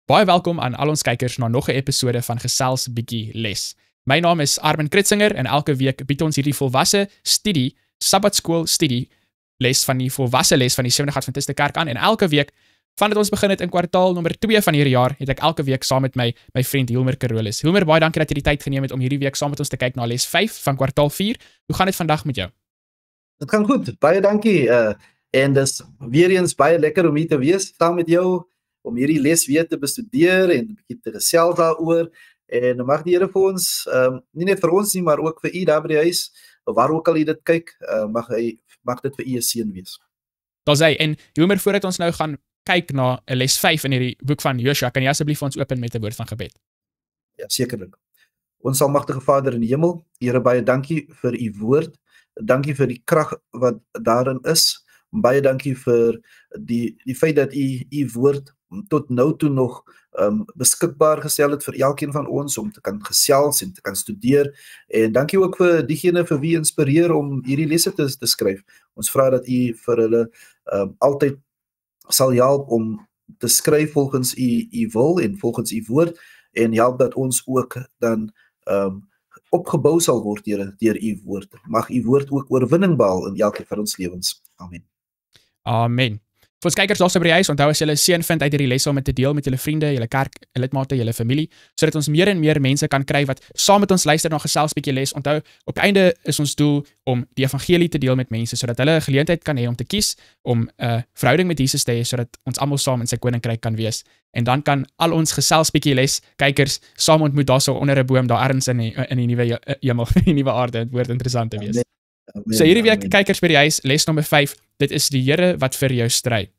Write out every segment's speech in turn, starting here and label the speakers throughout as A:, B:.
A: Baie welkom aan al ons kykers na nog 'n episode van Gesels Bietjie Les. My naam is Armin Kritzinger en elke week bied ons hierdie volwasse studie, Sabbatskool studie, les van die volwasse les van die Sewende Adventiste Kerk aan en elke week van dit ons begin het in kwartaal nommer 2 van hierdie jaar, het ek elke week saam met my vriend Hilmer Carolus. Hilmer, baie dankie dat jy die tyd geneem het om hierdie week saam met ons te kyk na les 5 van kwartaal 4. Hoe gaan dit vandag met jou?
B: Dit gaan goed, baie dankie. En dis weer eens baie lekker om hier te wees saam met jou, om hierdie les weer te bestudeer en 'n bietjie te gesels daaroor. En mag die Here vir ons, nie net vir ons nie, maar ook vir u daar by die huis, waar ook al jy dit kyk, mag dit vir u 'n seën wees.
A: Daar's hy. En Hilmer, voordat ons nou gaan kyk na les 5 in hierdie boek van Josua, kan jy asseblief vir ons open met 'n woord van gebed?
B: Ja, sekerlik. Ons almagtige Vader in die hemel, Here, baie dankie vir u woord. Dankie vir die krag wat daarin is. Baie dankie vir die feit dat u woord tot nou toe nog beskikbaar gestel het vir elkeen van ons om te kan gesels en te kan studeer. En dankie ook vir diegene vir wie inspireer om hierdie lesse te skryf. Ons vra dat u vir hulle altyd sal help om te skryf volgens u wil en volgens u woord, en help dat ons ook dan opgebou sal word deur u woord. Mag u woord ook oorwinning behaal in elkeen van ons lewens. Amen.
A: Amen. Vir ons kykers daar by die huis, onthou as julle seën vind uit hierdie lesse om dit te deel met julle vriende, julle kerklidmate, julle familie, sodat ons meer en meer mense kan kry wat saam met ons luister na Gesels Bietjie Les. Onthou, op die einde is ons doel om die evangelie te deel met mense, sodat hulle 'n geleentheid kan hê om te kies om 'n verhouding met Jesus te hê, sodat ons almal saam in sy koninkryk kan wees. En dan kan al ons Gesels Bietjie Les kykers saam ontmoet daarso onder 'n boom daar ergens in die nuwe hemel, die nuwe aarde. Dit word interessant te wees.
B: Amen.
A: So hierdie week, kykers by die huis, les nommer 5, dit is die Here wat vir jou stry.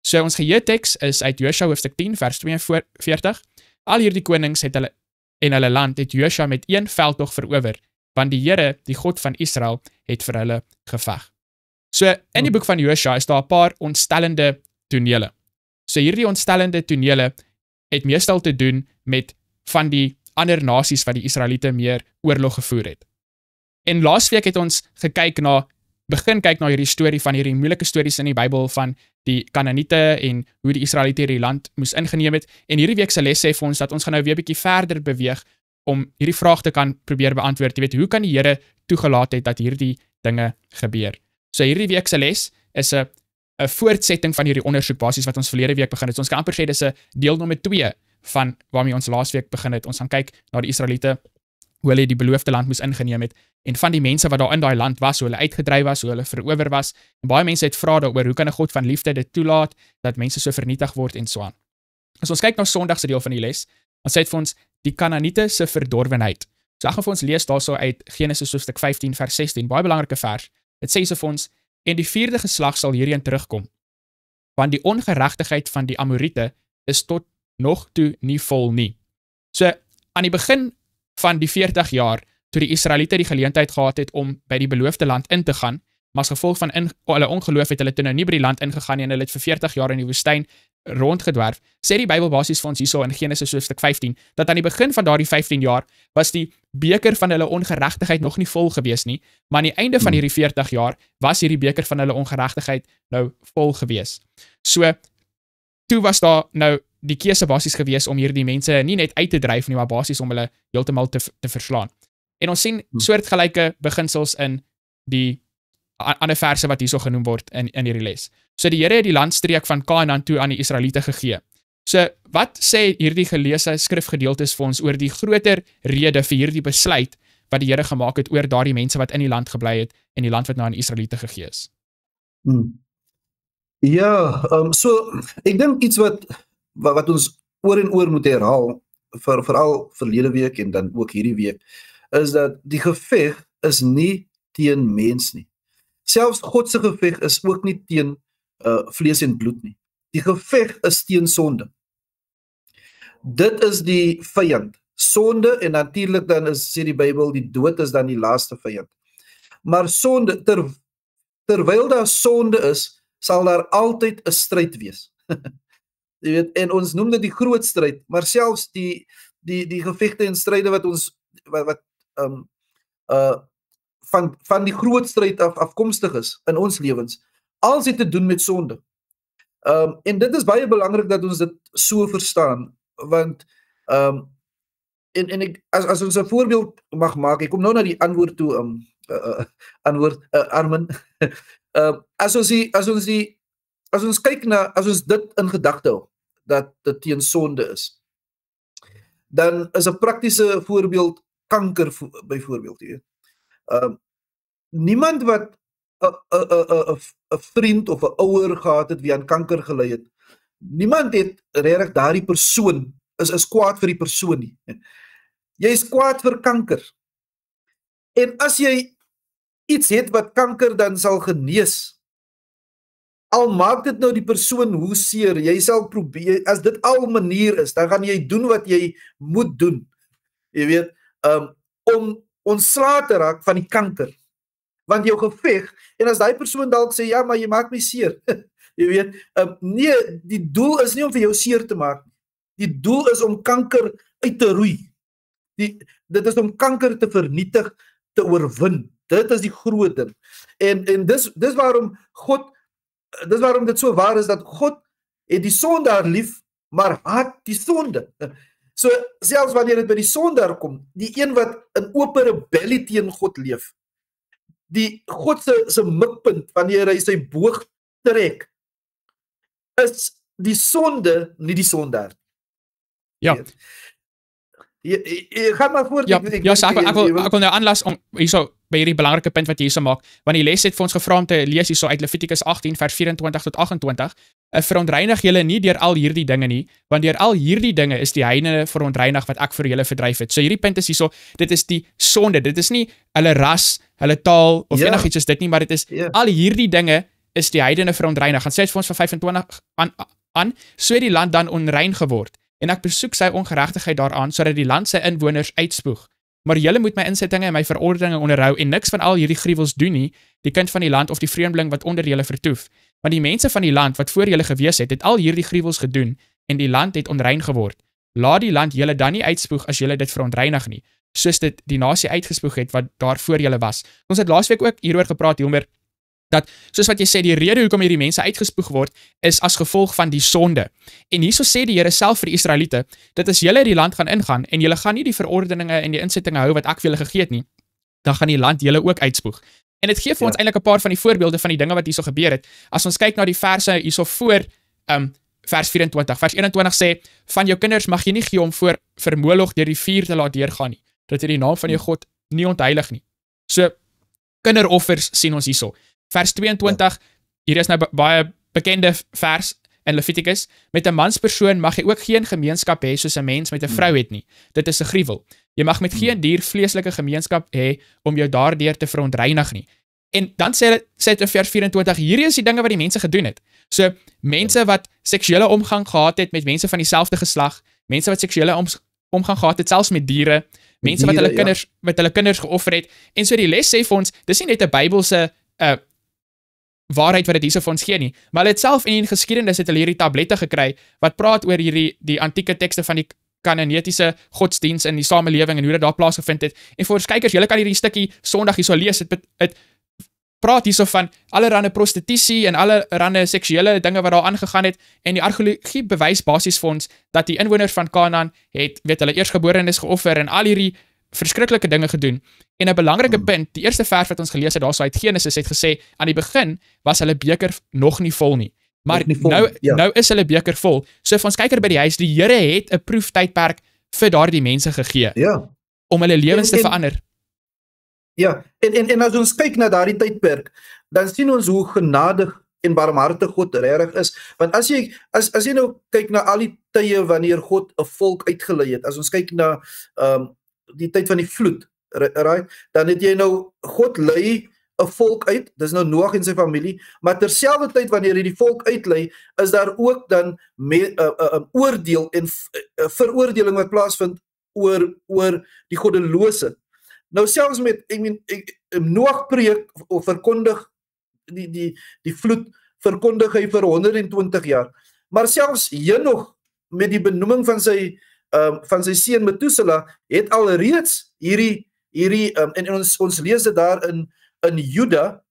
A: So ons geheeteks is uit Josua hoofstuk 10 vers 42. Al hierdie konings het hulle land het Josua met een veldtog verower, want die Here, die God van Israel, het vir hulle geveg. So in die boek van Josua is daar 'n paar ontstellende tonele. So hierdie ontstellende tonele het meestal te doen met van die ander nasies wat die Israeliete meer oorlog gevoer het. En laasweek het ons begin kyk na hierdie storie van hierdie moeilike stories in die Bybel van die Kanaaniete en hoe die Israeliete hierdie land moes ingeneem het. En hierdie week se les sê vir ons dat ons gaan nou weer 'n bietjie verder beweeg om hierdie vraag te kan probeer beantwoord. Jy weet, hoe kan die Here toegelaat het dat hierdie dinge gebeur? So hierdie week se les is 'n voortsetting van hierdie ondersoek basies wat ons verlede week begin het. So ons kan amper sê dis 'n deel nommer 2 van waarmee ons laasweek begin het. Ons gaan kyk na die Israeliete, hoe hulle die beloofde land moes ingeneem het, en van die mense wat daar in daai land was, hoe hulle uitgedryf was, hoe hulle verower was. En baie mense het vrae daaroor, hoe kan 'n God van liefde dit toelaat, dat mense so vernietig word en so aan. As ons kyk na Sondag se deel van die les, dan sê dit vir ons, die Kanaaniete se verdorwenheid. So ek gaan vir ons lees daarso uit Genesis hoofstuk 15 vers 16, baie belangrike vers. Dit sê so vir ons, en die 4de geslag sal hierheen terugkom, want die ongeregtigheid van die Amoriete is tot nog toe nie vol nie. So aan die begin van die 40 jaar, toe die Israeliete die geleentheid gehad het om by die beloofde land in te gaan, maar as gevolg van hulle ongeloof het hulle toe nou nie by die land ingegaan nie, en hulle het vir 40 jaar in die woestyn rondgedwerf, sê die Bybel basies vir ons hierso in Genesis hoofstuk 15, dat aan die begin van daardie 15 jaar, was die beker van hulle ongeregtigheid nog nie vol gewees nie, maar aan die einde van hierdie 40 jaar, was hierdie beker van hulle ongeregtigheid nou vol gewees. So, toe was daar nou die keuse basies gewees om hierdie mense nie net uit te dryf nie, maar basies om hulle heeltemal te verslaan. En ons sien soortgelyke beginsels in die ander verse wat hierso genoem word in hierdie les. So die Here het die landstreek van Kanaan toe aan die Israeliete gegee. So wat sê hierdie geleesde skrifgedeeltes vir ons oor die groter rede vir hierdie besluit wat die Here gemaak het oor daardie mense wat in die land gebly het en die land wat nou aan die Israeliete gegee is?
B: Ja, so ek dink iets wat ons oor en oor moet herhaal, veral verlede week en dan ook hierdie week, is dat die geveg is nie teen mens nie. Selfs God se geveg is ook nie teen vlees en bloed nie. Die geveg is teen sonde. Dit is die vyand. Sonde, en natuurlik dan sê die Bybel, die dood is dan die laaste vyand. Maar sonde, terwyl daar sonde is, sal daar altyd 'n stryd wees. Jy weet, en ons noem dit die groot stryd, maar selfs die gevegte en stryde wat ons van die groot stryd afkomstig is in ons lewens, alles het te doen met sonde. En dit is baie belangrik dat ons dit so verstaan. want en ek as ons 'n voorbeeld mag maak, ek kom nou na die antwoord toe Armin. As ons kyk na as ons dit in gedagte hou dat dit teen sonde is, dan is 'n praktiese voorbeeld kanker byvoorbeeld, jy weet. Niemand wat 'n vriend of 'n ouer gehad het wie aan kanker gely het, niemand het regtig daardie persoon is kwaad vir die persoon nie. Jy is kwaad vir kanker. En as jy iets het wat kanker dan sal genees, al maak dit nou die persoon hoe seer, jy sal probeer, as dit al manier is, dan gaan jy doen wat jy moet doen. Jy weet, om ontslae te raak van die kanker. Want jou geveg, en as daai persoon dalk sê, ja, maar jy maak my seer. Jy weet, nee, die doel is nie om vir jou seer te maak. Die doel is om kanker uit te roei. Dit is om kanker te vernietig, te oorwin. Dit is die groot ding. En dis waarom dit so waar is dat God het die sondaar lief, maar haat die sonde. So selfs wanneer dit by die sondaar kom, die een wat in oop rebellie teen God leef, die God se mikpunt wanneer hy sy boog trek, is die sonde nie die sondaar.
A: Ja.
B: Jy gaan maar voort.
A: Ek wil nou aanlas om hierso by hierdie belangrike punt wat jy hierso maak, want die les het vir ons gevra om te lees hierso uit Levitikus 18 vers 24 tot 28. Verontreinig julle nie deur al hierdie dinge nie, want deur al hierdie dinge is die heidene verontreinig wat ek vir julle verdryf het. So hierdie punt is hierso, dit is die sonde. Dit is nie hulle ras, hulle taal of enigiets soos dit nie, maar dit is al hierdie dinge is die heidene verontreinig. Dan sê dit vir ons van 25 aan, so het die land dan onrein geword. En ek besoek sy ongeregtigheid daaraan, sodat die land sy inwoners uitspoeg. Maar julle moet my insettinge en my verordeninge onderhou en niks van al hierdie gruwels doen nie, die kind van die land of die vreemdeling wat onder julle vertoef. Want die mense van die land wat voor julle gewees het al hierdie gruwels gedoen en die land het onrein geword. Laat die land julle dan nie uitspoeg as julle dit verontreinig nie, soos dit die nasie uitgespoeg het wat daar voor julle was. Ons het laasweek ook hieroor gepraat, Hilmer, dat, soos wat jy sê, die rede hoekom hierdie mense uitgespoeg word, is as gevolg van die sonde. En hierso sê die Here self vir die Israeliete, dat as julle die land gaan ingaan, en julle gaan nie die verordeninge en die insettinge hou wat ek vir julle gegee het nie, dan gaan die land julle ook uitspoeg. En dit gee vir ons eintlik 'n paar van die voorbeelde van die dinge wat hierso gebeur het. As ons kyk na die verse hierso voor, vers 24, vers 21 sê, van jou kinders mag jy nie gee om voor vermoeilog deur die vuur te laat deurgaan nie, dat jy die naam van jou God nie ontheilig nie. So, kinderoffers sien ons hierso. Vers 22, hier is nou baie bekende vers in Levitikus, met 'n manspersoon mag jy ook geen gemeenskap hê soos 'n mens met 'n vrou het nie. Dit is 'n gruwel. Jy mag met geen dier vleeslike gemeenskap hê om jou daardeur te verontreinig nie. En dan sê dit in vers 24, hierdie is die dinge wat die mense gedoen het. So, mense wat seksuele omgang gehad het met mense van dieselfde geslag, mense wat seksuele omgang gehad het selfs met diere, mense wat hulle kinders geoffer het. En so die les sê vir ons, dis nie net 'n Bybelse waarheid wat dit hierso vir ons gee nie, maar hulle het self in die geskiedenis het hulle hierdie tablette gekry wat praat oor die antieke tekste van die Kanaanitiese godsdiens in die samelewing en hoe dit daar plaasgevind het. En vir ons kykers, julle kan hierdie stukkie Sondag hierso lees. Dit praat hierso van allerlei prostitusie en allerlei seksuele dinge wat daar aangegaan het, en die argeologie bewys basies vir ons dat die inwoners van Kanaan het hulle eersgeborenes geoffer en al hierdie verskriklike dinge gedoen. En 'n belangrike punt, die eerste vers wat ons gelees het daarso uit Genesis het gesê, aan die begin was hulle beker nog nie vol nie. Maar nou is hulle beker vol. So vir ons kyker by die huis, die Here het 'n proeftydperk vir daardie mense gegee.
B: Ja.
A: Om hulle lewens te verander.
B: Ja, en as ons kyk na daardie tydperk, dan sien ons hoe genadig en barmhartig God regtig is. Want as jy nou kyk na al die tye wanneer God 'n volk uitgelei het, as ons kyk na die tyd van die vloed, right? Dan het jy nou, God lei 'n volk uit, dis nou Noag en sy familie, maar terselfdertyd wanneer hy die volk uitlei, is daar ook dan oordeel en veroordeling wat plaasvind oor die goddelose. Nou selfs met, Noag preek of verkondig die vloed, verkondig hy vir 120 jaar. Maar selfs Henog met die benoeming van sy seun Methuselah het alreeds hierdie en ons lees dit daar in Juda,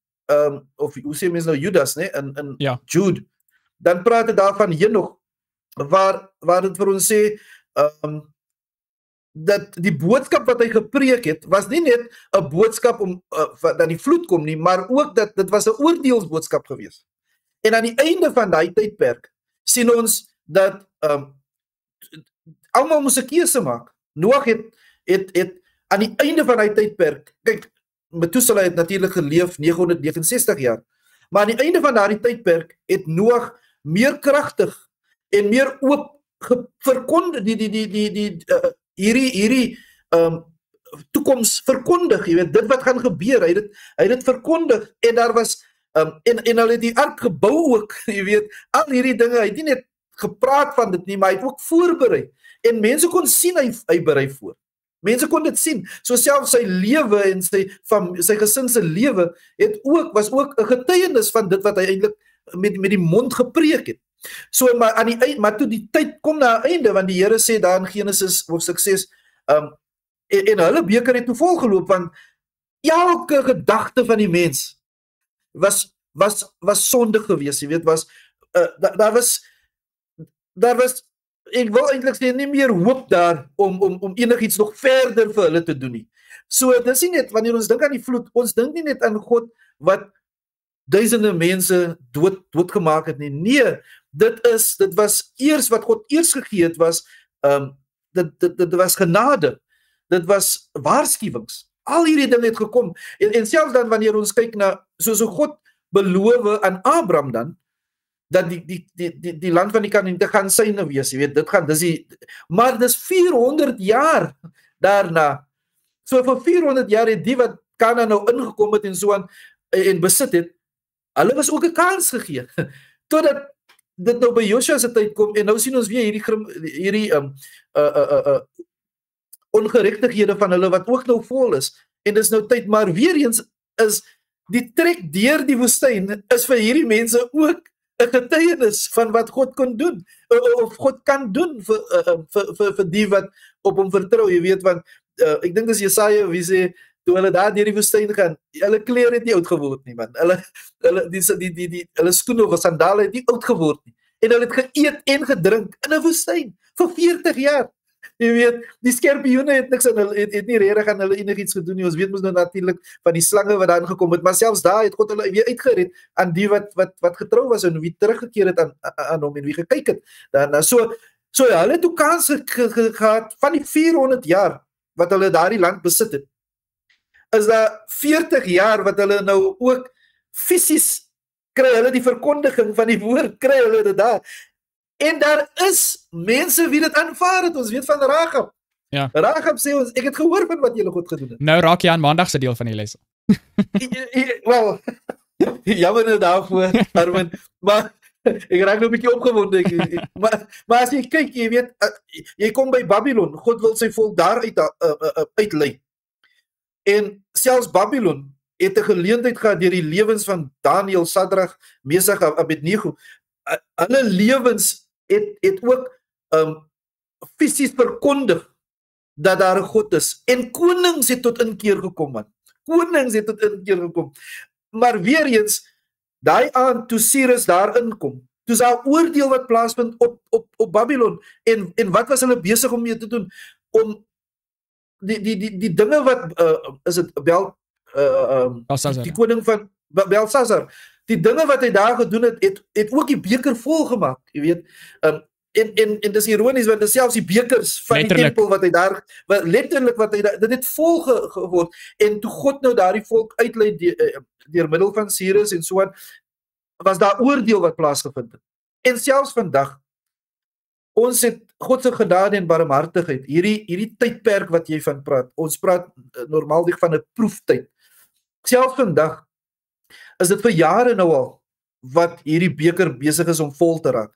B: of hoe sê mens nou Judas, né, in Jude. Dan praat dit daar van Henog waar dit vir ons sê dat die boodskap wat hy gepreek het, was nie net 'n boodskap om dat die vloed kom nie, maar ook dat dit was 'n oordeelsboodskap gewees. En aan die einde van daai tydperk sien ons dat almal moes 'n keuse maak. Noag het aan die einde van daai tydperk, kyk, Methuselah het natuurlik geleef 969 jaar, maar aan die einde van daardie tydperk het Noag meer kragtig en meer oop verkondig hierdie toekoms verkondig, jy weet, dit wat gaan gebeur, hy het dit verkondig, en daar was en hulle het die ark gebou ook, jy weet, al hierdie dinge, hy het nie net gepraat van dit nie, maar hy het ook voorberei, en mense kon sien hy berei voor. Mense kon dit sien, so selfs sy lewe en sy gesin se lewe was ook 'n getuienis van dit wat hy eintlik met die mond gepreek het. So maar toe die tyd kom na 'n einde, want die Here sê daar in Genesis hoofstuk 6, en hulle beker het toe volgeloop, want elke gedagte van die mens was sondig geweest, jy weet, daar was ek wil eintlik sê nie meer hoop daar om enigiets nog verder vir hulle te doen nie. So dis nie net wanneer ons dink aan die vloed, ons dink nie net aan God wat duisende mense doodgemaak het nie. Nee, dit was eers wat God eers gegee het, was dit was genade. Dit was waarskuwings. Al hierdie dinge het gekom. En selfs dan wanneer ons kyk na soos God beloof aan Abraham dan, dat die land van die Kanaaniete gaan syne wees, jy weet, maar dis 400 jaar daarna. So vir 400 jaar het die wat Kanaan nou ingekom het en so aan en besit het, hulle was ook 'n kans gegee. Totdat dit nou by Joshua se tyd kom, en nou sien ons weer hierdie ongeregtighede van hulle wat ook nou vol is, en dis nou tyd, maar weer eens is die trek deur die woestyn is vir hierdie mense ook 'n getuienis van wat God kon doen, of God kan doen vir die wat op hom vertrou, jy weet, want ek dink dis Jesaja wie sê, toe hulle daar deur die woestyn gaan, hulle klere het nie oud geword nie, man. Hulle skoene of sandale het nie oud geword nie. En hulle het geëet en gedrink in 'n woestyn vir 40 jaar. Jy weet, die skorpioene het niks aan hulle, het nie regtig aan hulle enigiets gedoen nie. Ons weet mos nou natuurlik van die slange wat daar ingekom het, maar selfs daar het God hulle weer uitgered aan die wat getrou was en wie teruggekeer het aan hom en wie gekyk het daarna. So hulle het ook kans gehad van die 400 jaar wat hulle daardie land besit het. Is daar 40 jaar wat hulle nou ook fisies kry hulle die verkondiging van die woord, kry hulle dit daar. En daar is mense wie dit aanvaar het. Ons weet van Rahab.
A: Ja.
B: Rahab sê ons, ek het gehoor van wat julle God gedoen het.
A: Nou raak jy aan maandag se deel van die les.
B: Wel, jammer nou daarvoor, Armin, maar ek raak nou 'n bietjie opgewonde. Maar as jy kyk, jy weet, jy kom by Babylon, God wil sy volk daar uitlei. En selfs Babylon het 'n geleentheid gehad deur die lewens van Daniël, Sadrag, Mesach, Abednego. Hulle lewens het ook fisies verkondig dat daar 'n God is. En konings het tot inkeer gekom, man. Konings het tot inkeer gekom. Maar weer eens, daai aand toe Cyrus daar inkom, toe daar oordeel wat plaasvind op Babylon. En wat was hulle besig om mee te doen? Om die dinge wat is dit die koning van Belshazzar, die dinge wat hy daar gedoen het ook die beker vol gemaak, jy weet. En dis ironies, want dis selfs die bekers van die tempel wat hy daar, letterlik wat hy daar, dit het vol geword. En toe God nou daardie volk uitlei deur middel van Cyrus en so aan, was daar oordeel wat plaasgevind het. En selfs vandag, ons het God se genade en barmhartigheid, hierdie tydperk wat jy van praat, ons praat normaalweg van 'n proeftyd. Selfs vandag is dit vir jare nou al wat hierdie beker besig is om vol te raak.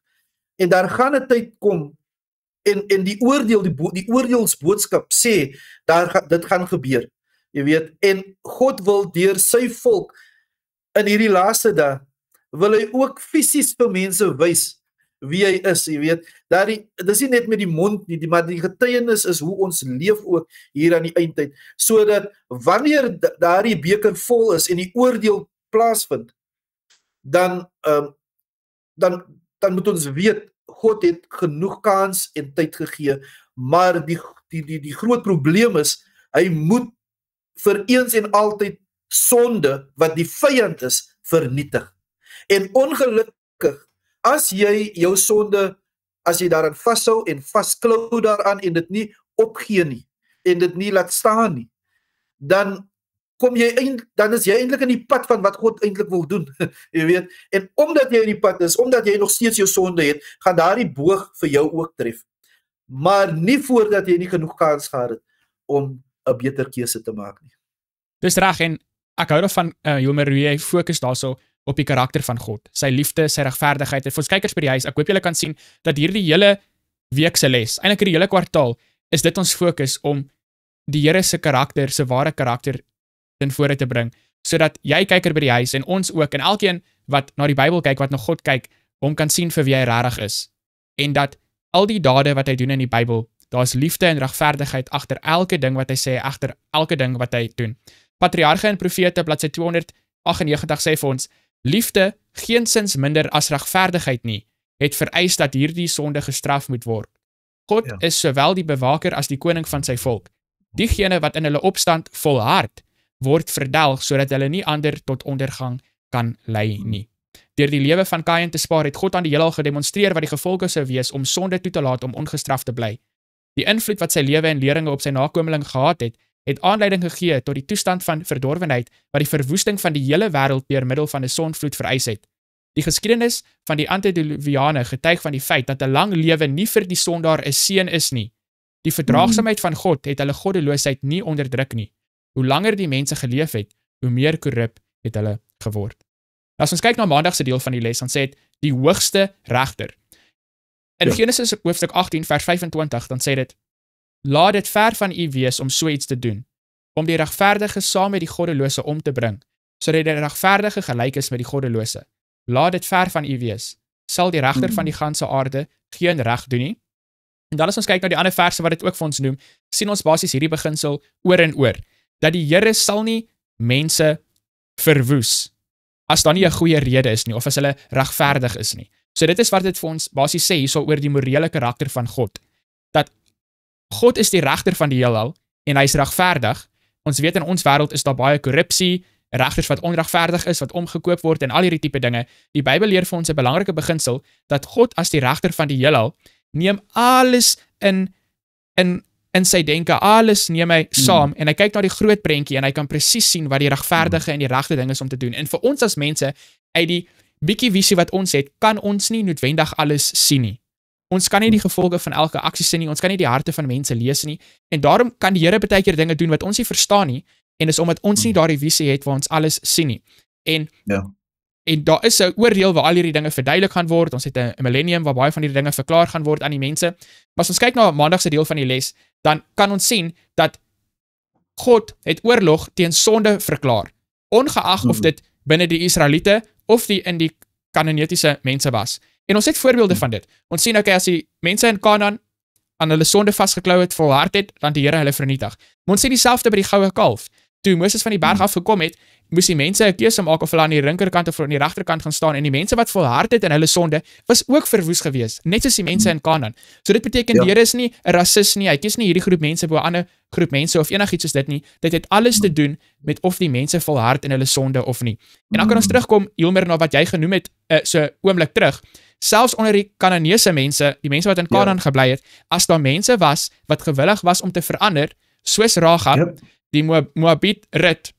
B: En daar gaan 'n tyd kom en die oordeel, die oordeelsboodskap sê dit gaan gebeur. Jy weet, en God wil deur sy volk in hierdie laaste dae wil hy ook fisies vir mense wys wie hy is, jy weet. Dis nie net met die mond nie, maar die getuienis is hoe ons leef ook hier aan die eindtyd, sodat wanneer daardie beker vol is en die oordeel plaasvind, dan moet ons weet, God het genoeg kans en tyd gegee, maar die groot probleem is, hy moet vir eens en altyd sonde, wat die vyand is, vernietig. En ongelukkig, as jy jou sonde, as jy daaraan vashou en vasklou daaraan en dit nie opgee nie, en dit nie laat staan nie, dan is jy eintlik in die pad van wat God eintlik wil doen. Jy weet, en omdat jy in die pad is, omdat jy nog steeds jou sonde het, gaan daardie boog vir jou ook tref. Maar nie voordat jy nie genoeg kans gehad het om 'n beter keuse te maak nie.
A: Dis reg, en ek hou daarvan, Hilmer, hoe jy fokus daarso op die karakter van God, sy liefde, sy regverdigheid. En vir ons kykers by die huis, ek hoop julle kan sien dat hierdie hele week se les, eintlik hierdie hele kwartaal, is dit ons fokus om die Here se karakter, se ware karakter ten vore te bring, sodat jy kyker by die huis en ons ook, en elkeen wat na die Bybel kyk, wat na God kyk, hom kan sien vir wie hy regtig is. En dat al die dade wat hy doen in die Bybel, daar is liefde en regverdigheid agter elke ding wat hy sê, agter elke ding wat hy doen. Patriarge en Profete, bladsy 298 sê vir ons, liefde, geensins minder as regverdigheid nie, het vereis dat hierdie sonde gestraf moet word. God is sowel die bewaker as die koning van sy volk. Diegene wat in hulle opstand volhard, word verdelg, sodat hulle nie ander tot ondergang kan lei nie. Deur die lewe van Kain te spaar, het God aan die heelal gedemonstreer wat die gevolge sou wees om sonde toe te laat om ongestraf te bly. Die invloed wat sy lewe en leringe op sy nakomeling gehad het aanleiding gegee tot die toestand van verdorwenheid wat die verwoesting van die hele wêreld deur middel van 'n sonvloed vereis het. Die geskiedenis van die antediluviane getuig van die feit dat 'n lang lewe nie vir die sondaar 'n seën is nie. Die verdraagsaamheid van God het hulle goddeloosheid nie onderdruk nie. Hoe langer die mense geleef het, hoe meer korrup het hulle geword. As ons kyk na maandag se deel van die les, dan sê dit die hoogste regter. In Genesis hoofstuk 18 vers 25 dan sê dit: laat dit ver van u wees om so iets te doen, om die regverdige saam met die goddelose om te bring, sodat die regverdige gelyk is met die goddelose. Laat dit ver van u wees. Sal die regter van die ganse aarde geen reg doen nie? En dan as ons kyk na die ander verse wat dit ook vir ons noem, sien ons basies hierdie beginsel oor en oor, dat die Here sal nie mense verwoes as daar nie 'n goeie rede is nie, of as hulle regverdig is nie. So dit is wat dit vir ons basies sê hierso oor die morele karakter van God. Dat God is die regter van die heelal en hy is regverdig. Ons weet in ons wêreld is daar baie korrupsie, regters wat onregverdig is, wat omgekoop word en al hierdie tipe dinge. Die Bybel leer vir ons 'n belangrike beginsel dat God as die regter van die heelal neem alles in sy denke, alles neem hy saam en hy kyk na die groot prentjie en hy kan presies sien wat die regverdige en die regte ding is om te doen. En vir ons as mense, uit die bietjie visie wat ons het, kan ons nie noodwendig alles sien nie. Ons kan nie die gevolge van elke aksie sien nie, ons kan nie die harte van mense lees nie, en daarom kan die Here baie keer dinge doen wat ons nie verstaan nie, en is omdat ons nie daardie visie het waar ons alles sien nie. En daar is 'n oordeel waar al hierdie dinge verduidelik gaan word, ons het 'n millennium waar baie van hierdie dinge verklaar gaan word aan die mense, maar as ons kyk na maandag se deel van die les, dan kan ons sien dat God het oorlog teen sonde verklaar, ongeag of dit binne die Israeliete of die in die Kanaanitiese mense was. En ons het voorbeelde van dit. Ons sien ook as die mense in Kanaan aan hulle sonde vasgeklou het, volhard het, dan die Here hulle vernietig. Maar ons sien dieselfde by die goue kalf. Toe Moses van die berg af gekom het, moes die mense 'n keuse maak of hulle aan die linkerkant of aan die regterkant gaan staan, en die mense wat volhard het in hulle sonde was ook verwoes gewees, net soos die mense in Kanaan. So dit beteken die Here is nie 'n rasis nie, hy kies nie hierdie groep mense bo 'n ander groep mense of enigiets soos dit nie. Dit het alles te doen met of die mense volhard in hulle sonde of nie. En dan kan ons terugkom, Hilmer, na wat jy genoem het so oomblik terug. Selfs onder die Kanaanese mense, die mense wat in Kanaan gebly het, as daar mense was wat gewillig was om te verander, soos Rahab, die Moabit Rut,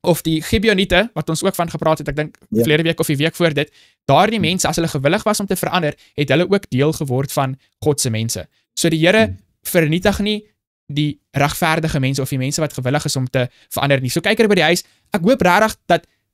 A: of die Gibeoniete, wat ons ook van gepraat het, ek dink verlede week of die week voor dit, daardie mense, as hulle gewillig was om te verander, het hulle ook deel geword van God se mense. So die Here vernietig nie die regverdige mense of die mense wat gewillig is om te verander nie. So kyk by die huis, ek hoop regtig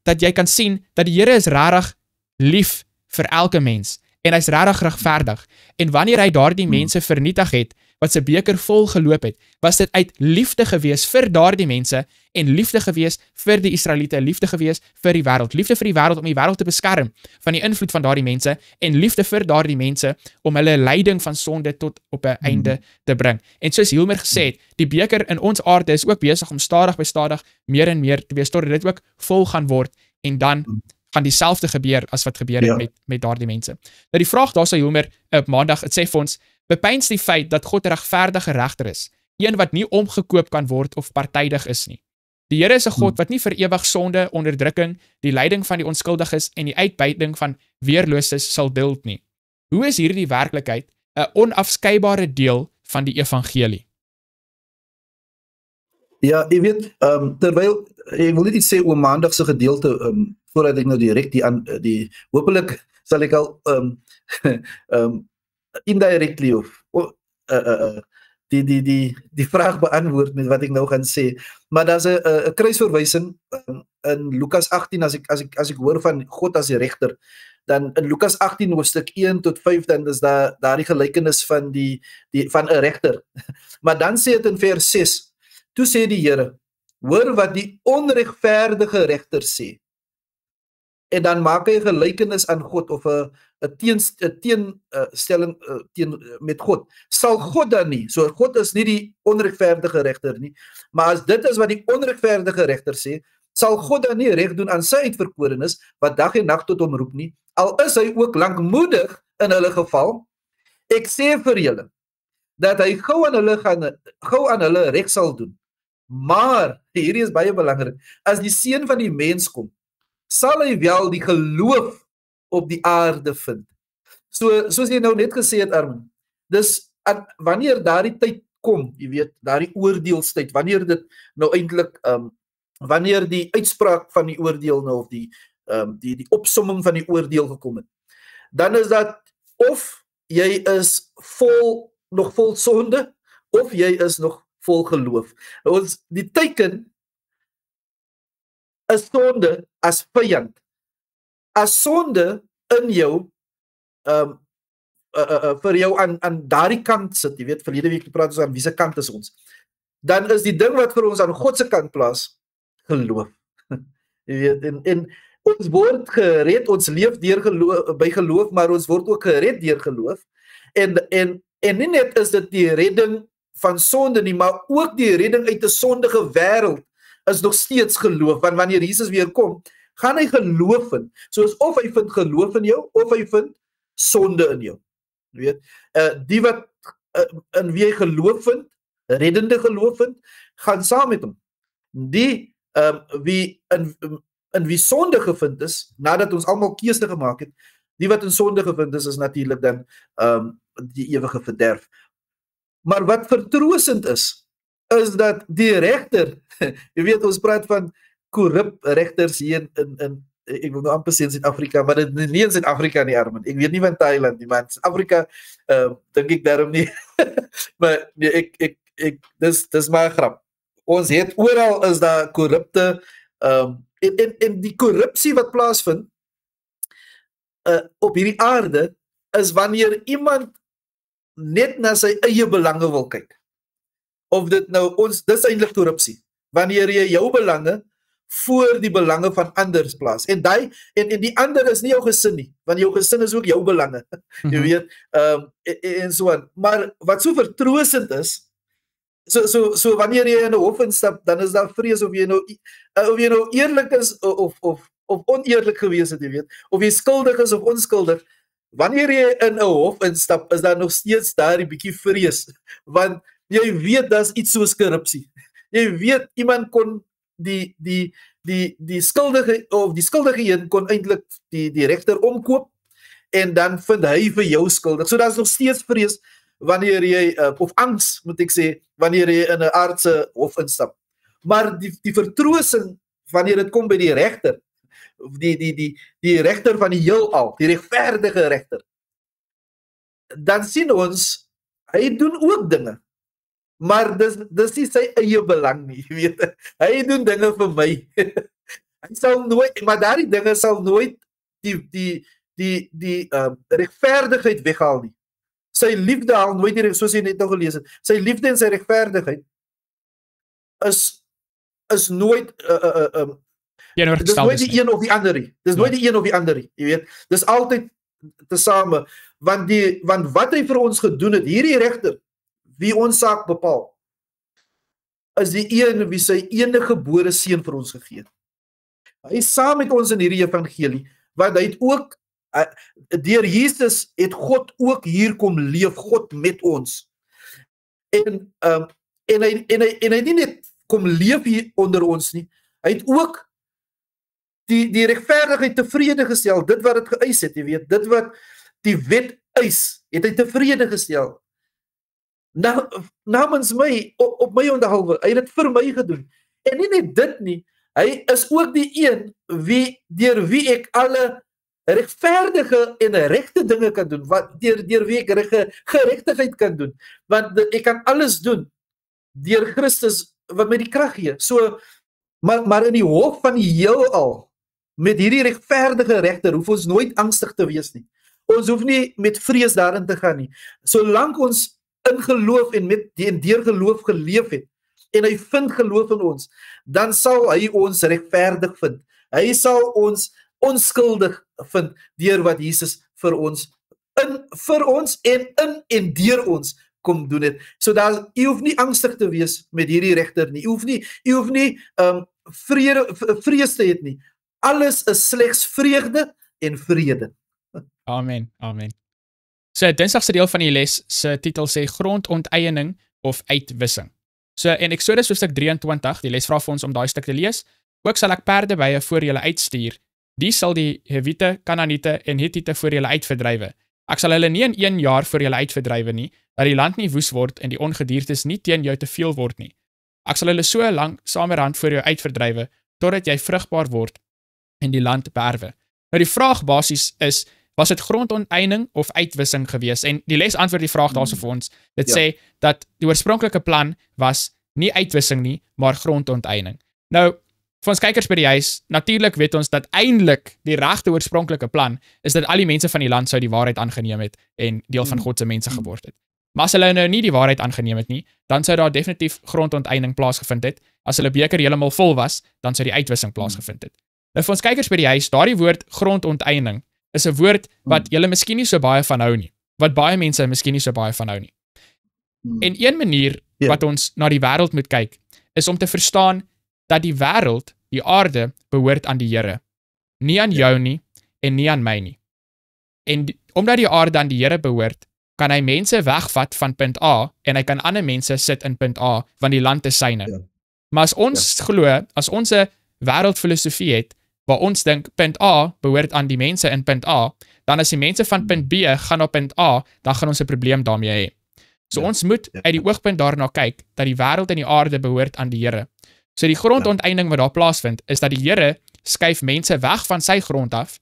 A: dat jy kan sien dat die Here is regtig lief vir elke mens en hy's regtig regverdig. En wanneer hy daardie mense vernietig het, wat sy beker vol geloop het, was dit uit liefde gewees vir daardie mense en liefde gewees vir die Israeliete, liefde gewees vir die wêreld, liefde vir die wêreld om die wêreld te beskerm van die invloed van daardie mense en liefde vir daardie mense om hulle lyding van sonde tot op 'n einde te bring. En soos Hilmer gesê het, die beker in ons aarde is ook besig om stadig by stadig meer en meer te wees totdat dit ook vol gaan word en dan gaan dieselfde gebeur as wat gebeur het
B: Ja.
A: met daardie mense. Nou die vraag daar sou Hilmer op maandag, dit sê vir ons, bepeins die feit dat God 'n regverdige regter is, een wat nie omgekoop kan word of partydig is nie. Die Here is 'n God wat nie vir ewig sonde, onderdrukking, die lyding van die onskuldiges en die uitbuiting van weerloses sal duld nie. Hoe is hierdie werklikheid 'n onafskeidbare deel van die evangelie?
B: Ja, jy weet, terwyl ek wil net iets sê oor maandag se gedeelte, voordat ek nou direk die hopelik sal ek al indirectly of die vraag beantwoord met wat ek nou gaan sê. Maar daar's 'n kruisverwysing in Lukas 18 as ek hoor van God as die regter, dan in Lukas 18 hoofstuk 1 tot 5 dan is daar die gelykenis van van 'n regter. Maar dan sê dit in vers 6. Toe sê die Here, hoor wat die onregverdige regter sê. En dan maak hy 'n gelykenis aan God of 'n teenstelling met God. Sal God dan nie, so God is nie die onregverdige regter nie, maar as dit is wat die onregverdige regter sê, sal God dan nie reg doen aan sy uitverkorenes wat dag en nag tot hom roep nie, al is hy ook lankmoedig in hulle geval. Ek sê vir julle dat hy gou aan hulle reg sal doen. Maar hierdie is baie belangrik. As die seun van die mens kom, sal hy wel die geloof op die aarde vind. Soos jy nou net gesê het, Armin. Dis wanneer daardie tyd kom, jy weet, daardie oordeelstyd, wanneer dit nou eintlik wanneer die uitspraak van die oordeel nou of die opsomming van die oordeel gekom het, dan is dat of jy is nog vol sonde of jy is nog vol geloof. Ons die teken is sonde as vyand. As sonde in jou vir jou aan daardie kant sit, jy weet, verlede week gepraat ons aan wie se kant is ons. Dan is die ding wat vir ons aan God se kant plaas, geloof. Jy weet, en ons word gered, ons leef deur geloof, by geloof, maar ons word ook gered deur geloof. En nie net is dit die redding van sonde nie, maar ook die redding uit 'n sondige wêreld is nog steeds geloof, want wanneer Jesus weer kom, gaan hy geloof vind. Soos of hy vind geloof in jou, of hy vind sonde in jou. Jy weet, die wat in wie hy geloof vind, reddende geloof vind, gaan saam met hom. Die wie in wie sonde gevind is, nadat ons almal keuse gemaak het, die wat in sonde gevind is natuurlik dan die ewige verderf. Maar wat vertroostend is dat die regter, jy weet, ons praat van korrup regters hier in ek wil nou amper sê in Suid-Afrika, maar dit nie in Suid-Afrika nie, Armin. Ek weet nie van Thailand nie, maar in Suid-Afrika dink ek daarom nie. Maar nee, dis maar 'n grap. Ons het oral is daar korrupte en die korrupsie wat plaasvind op hierdie aarde is wanneer iemand net na sy eie belange wil kyk. Of dit nou dis eintlik korrupsie. Wanneer jy jou belange voor die belange van anders plaas. En die ander is nie jou gesin nie, want jou gesin is ook jou belange. Jy weet, en so aan. Maar wat so vertroostend is, so wanneer jy in 'n hof instap, dan is daar vrees of jy nou eerlik is of oneerlik gewees het, jy weet, of jy skuldig is of onskuldig. Wanneer jy in 'n hof instap, is daar nog steeds daardie bietjie vrees, want jy weet daar's iets soos korrupsie. Jy weet iemand kon die skuldige of die skuldige een kon eintlik die regter omkoop en dan vind hy vir jou skuldig. So daar's nog steeds vrees wanneer jy of angs moet ek sê wanneer jy in 'n aardse hof instap. Maar die vertroosting wanneer dit kom by die regter, die regter van die heelal, die regverdige regter, dan sien ons hy doen ook dinge. Maar dis nie sy eie belang nie, jy weet. Hy doen dinge vir my. Hy sal nooit, maar daardie dinge sal nooit die regverdigheid weghaal nie. Sy liefde haal nooit die, soos jy net nou gelees het. Sy liefde en sy regverdigheid is nooit dis nooit die een of die ander nie. Dis nooit die een of die ander nie, jy weet. Dis altyd tesame, want wat hy vir ons gedoen het, hierdie regter wie ons saak bepaal, is die een wie sy enige gebore seun vir ons gegee het. Hy is saam met ons in hierdie evangelie, want hy het ook deur Jesus het God ook hier kom leef, God met ons. En hy nie net kom leef hier onder ons nie, hy het ook die regverdigheid tevrede gestel, dit wat het geëis het, jy weet, dit wat die wet eis, het hy tevrede gestel. Namens my, op my onderhalwe, hy het dit vir my gedoen. En nie net dit nie, hy is ook die een deur wie ek alle regverdige en regte dinge kan doen, deur wie ek geregtigheid kan doen, want ek kan alles doen deur Christus wat my die krag gee. So, maar in die hof van die heelal, met hierdie regverdige regter, hoef ons nooit angstig te wees nie. Ons hoef nie met vrees daarin te gaan nie. Solank ons in geloof en deur geloof geleef het, en hy vind geloof in ons, dan sal hy ons regverdig vind. Hy sal ons onskuldig vind deur wat Jesus vir ons en deur ons kom doen het. So jy hoef nie angstig te wees met hierdie regter nie. Jy hoef nie vrees te hê nie. Alles is slegs vreugde en vrede.
A: Amen, amen. So, Dinsdag se deel van die les se titel sê grondonteiening of uitwissing. So, in Exodus hoofstuk 23, die les vra vir ons om daai stuk te lees, ook sal ek perdebye voor julle uitstuur, die sal die Hewite, Kanaaniete en Hittite voor julle uitverdrywe. Ek sal hulle nie in 1 jaar voor julle uitverdrywe nie, dat die land nie woes word en die ongediertes nie teen jou te veel word nie. Ek sal hulle so lank samerhand voor jou uitverdrywe, totdat jy vrugbaar word en die land beerwe. Nou die vraag basies is, was dit grondonteiening of uitwissing gewees? En die les antwoord die vraag daarso vir ons. Dit sê dat die oorspronklike plan was nie uitwissing nie, maar grondonteiening. Nou, vir ons kykers by die huis, natuurlik weet ons dat eintlik die regte oorspronklike plan is dat al die mense van die land sou die waarheid aangeneem het en deel van God se mense geword het. Maar as hulle nou nie die waarheid aangeneem het nie, dan sou daar definitief grondonteiening plaasgevind het. As hulle beker heeltemal vol was, dan sou die uitwissing plaasgevind het. Nou vir ons kykers by die huis, daardie woord grondonteiening is 'n woord wat julle miskien nie so baie van hou nie, wat baie mense miskien nie so baie van hou nie. En een manier wat ons na die wêreld moet kyk, is om te verstaan dat die wêreld, die aarde, behoort aan die Here. Nie aan jou nie en nie aan my nie. En omdat die aarde aan die Here behoort, kan hy mense wegvat van punt A en hy kan ander mense sit in punt A, want die land is syne. Maar as ons glo, as ons 'n wêreldfilosofie het, waar ons dink punt A behoort aan die mense in punt A, dan as die mense van punt B gaan op punt A, dan gaan ons 'n probleem daarmee hê. So ons moet uit die oogpunt daarna kyk, dat die wêreld en die aarde behoort aan die Here. So die grondonteiening wat daar plaasvind, is dat die Here skuif mense weg van sy grond af,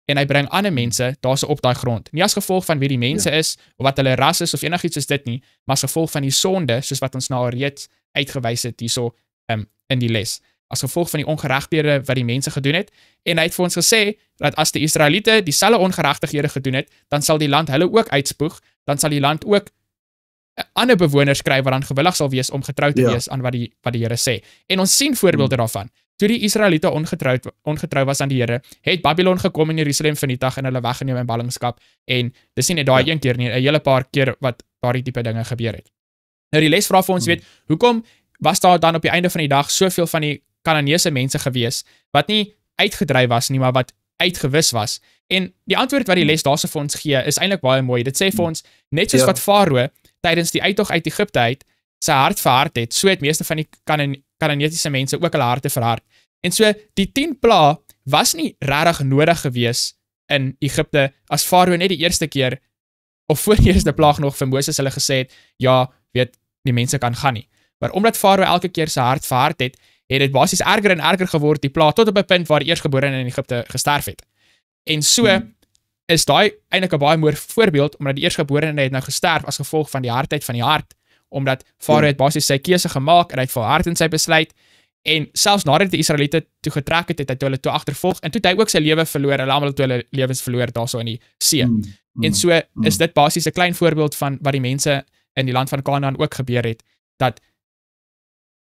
A: en hy bring ander mense daarso op daai grond. Nie as gevolg van wie die mense is, of wat hulle ras is, of enigiets soos dit nie, maar as gevolg van die sonde, soos wat ons nou al reeds uitgewys het hierso in die les. As gevolg van die ongeregtighede wat die mense gedoen het, en hy het vir ons gesê, dat as die Israeliete dieselfde ongeregtighede gedoen het, dan sal die land hulle ook uitspoeg, dan sal die land ook ander bewoners kry wat dan gewillig sal wees om getrou te wees aan wat die Here sê. En ons sien voorbeelde daarvan. Toe die Israeliete ongetrou was aan die Here, het Babylon gekom en Jerusalem vernietig en hulle weggeneem in ballingskap, en dis nie net daai een keer nie, 'n hele paar keer wat daardie tipe dinge gebeur het. Nou die les vra vir ons weet, hoekom was daar dan op die einde van die dag soveel van die Kananeese mense gewees, wat nie uitgedryf was nie, maar wat uitgewis was? En die antwoord wat die les daarso vir ons gee, is eintlik baie mooi. Dit sê vir ons, net soos wat Farao tydens die uittog uit Egipte uit sy hart verhard het, so het meeste van die Kananeese mense ook hulle harte verhard. En so, die 10 pla was nie regtig nodig gewees in Egipte, as Farao net die eerste keer, of voor die eerste plaag nog vir Moses hulle gesê het, ja, weet, die mense kan gaan nie. Maar omdat Farao elke keer sy hart verhard het, het dit basies erger en erger geword, die pla, tot op 'n punt waar die eerstgeborene in Egipte gesterf het. En so, is daai eintlik 'n baie mooi voorbeeld, omdat die eerstgeborene het nou gesterf as gevolg van die hardheid van die hart, omdat Farao het basies sy keuse gemaak, en hy het volhard in sy besluit, en selfs nadat die Israeliete toe getrek het, het hy hulle toe agtervolg, en toe het hy ook sy lewe verloor, hulle almal toe hulle lewens verloor daarso in die see. En so is dit basies 'n klein voorbeeld van wat die mense in die land van Kanaan ook gebeur het, dat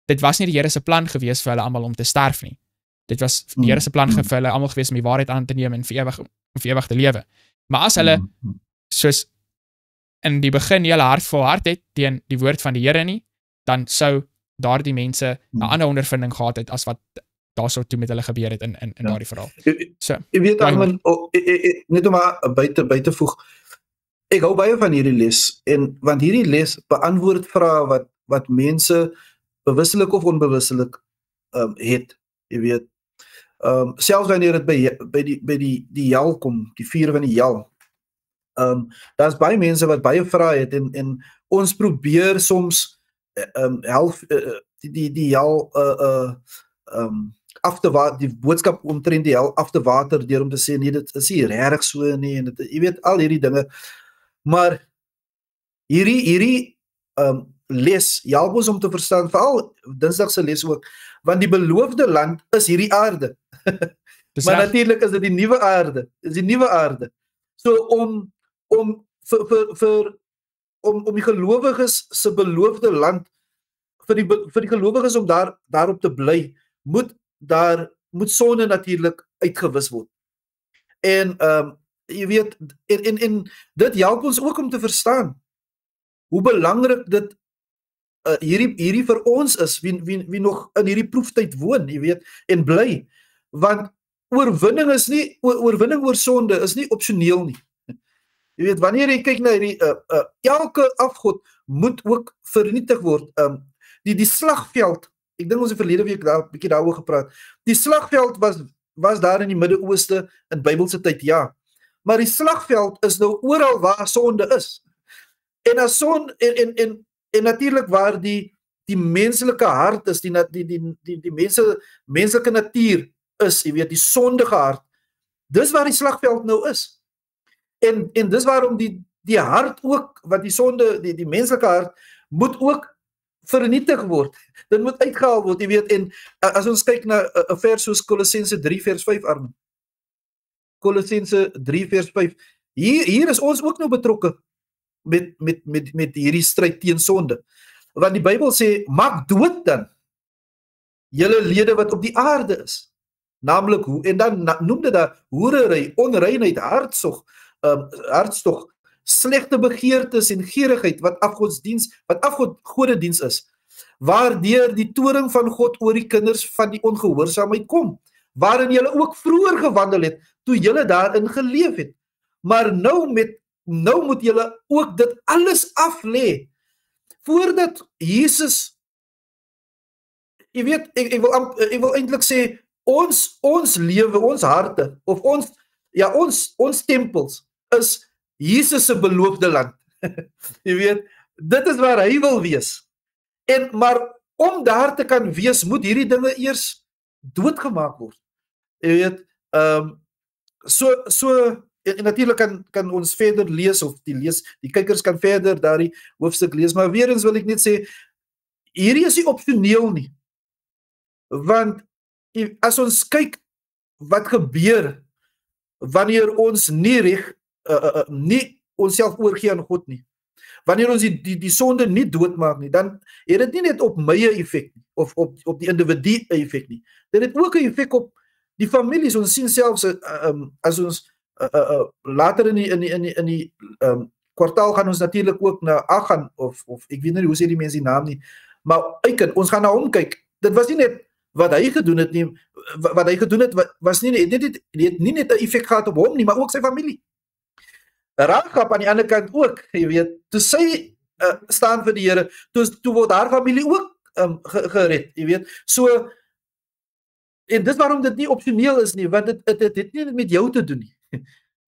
A: dit was nie die Here se plan gewees vir hulle almal om te sterf nie. Dit was die Here se plan vir hulle almal gewees om die waarheid aan te neem en vir ewig te lewe. Maar as hulle, soos in die begin nie hulle hart volhard het teen die woord van die Here nie, dan sou daardie mense 'n ander ondervinding gehad het as wat daarso toe met hulle gebeur het in
B: Ja.
A: daardie verhaal. So,
B: Jy weet,
A: Daai
B: Armin, net om maar by te voeg, ek hou baie van hierdie les, want hierdie les beantwoord vrae wat mense bewustelik of onbewustelik het, jy weet. Selfs wanneer dit by die hel kom, die vuur van die hel. Daar's baie mense wat baie vrae het en ons probeer soms die hel af te water, die boodskap omtrent die hel af te water deur om te sê nee, dit is nie regtig so nie en dit, jy weet al hierdie dinge. Maar hierdie les help ons om te verstaan, veral Dinsdag se les ook, want die beloofde land is hierdie aarde. Maar natuurlik is dit die nuwe aarde, So om die gelowiges se beloofde land vir die gelowiges om daarop te bly, moet sonde natuurlik uitgewis word. En jy weet, en dit help ons ook om te verstaan hoe belangrik dit hierdie vir ons is, wie nog in hierdie proeftyd woon, jy weet, en bly. Want oorwinning oor sonde is nie opsioneel nie. Jy weet, wanneer jy kyk na hierdie elke afgod moet ook vernietig word. Die slagveld, ek dink ons het verlede week daar 'n bietjie daaroor gepraat. Die slagveld was daar in die Midde-Ooste in Bybelse tyd, ja. Maar die slagveld is nou oral waar sonde is. En as sonde en natuurlik waar die menslike hart is, die menslike natuur is, jy weet, die sondige hart. Dis waar die slagveld nou is. En dis waarom die hart ook, wat die sonde, die menslike hart, moet ook vernietig word. Dit moet uitgehaal word, jy weet, en as ons kyk na 'n vers soos Kolossense 3 vers 5, Armin. Kolossense 3 vers 5. Hier is ons ook nou betrokke met hierdie stryd teen sonde. Want die Bybel sê, maak dood dan julle lede wat op die aarde is. Naamlik hoe, en dan noem dit daar hoerery, onreinheid, hartstog, slegte begeertes en gierigheid wat afgodediens is, waardeur die toorn van God oor die kinders van die ongehoorsaamheid kom, waarin julle ook vroeër gewandel het, toe julle daarin geleef het. Maar nou moet julle ook dit alles aflê, voordat Jesus, jy weet, ek wil eintlik sê, ons lewe, ons harte, of ons tempels, is Jesus se beloofde land. Jy weet, dit is waar hy wil wees. Maar om daar te kan wees, moet hierdie dinge eers doodgemaak word. Jy weet, en natuurlik kan ons verder lees, of die kykers kan verder daardie hoofstuk lees, maar weer eens wil ek net sê, hierdie is nie opsioneel nie. Want as ons kyk wat gebeur wanneer ons nie onsself oorgee aan God nie, wanneer ons die sonde nie doodmaak nie, dan het dit nie net op my 'n effek nie, of op die individu 'n effek nie. Dit het ook 'n effek op die families. Ons sien selfs as ons later in die kwartaal gaan ons natuurlik ook na Achan, of ek weet nie hoe sê die mense die naam nie, maar Eiken, ons gaan na hom kyk. Dit was nie net wat hy gedoen het nie, wat hy gedoen het was nie net 'n effek gehad op hom nie, maar ook sy familie. Rahab aan die ander kant ook, jy weet, toe sy staan vir die Here, toe word haar familie ook gered, jy weet. So, en dis waarom dit nie opsioneel is nie, want dit het nie met jou te doen nie.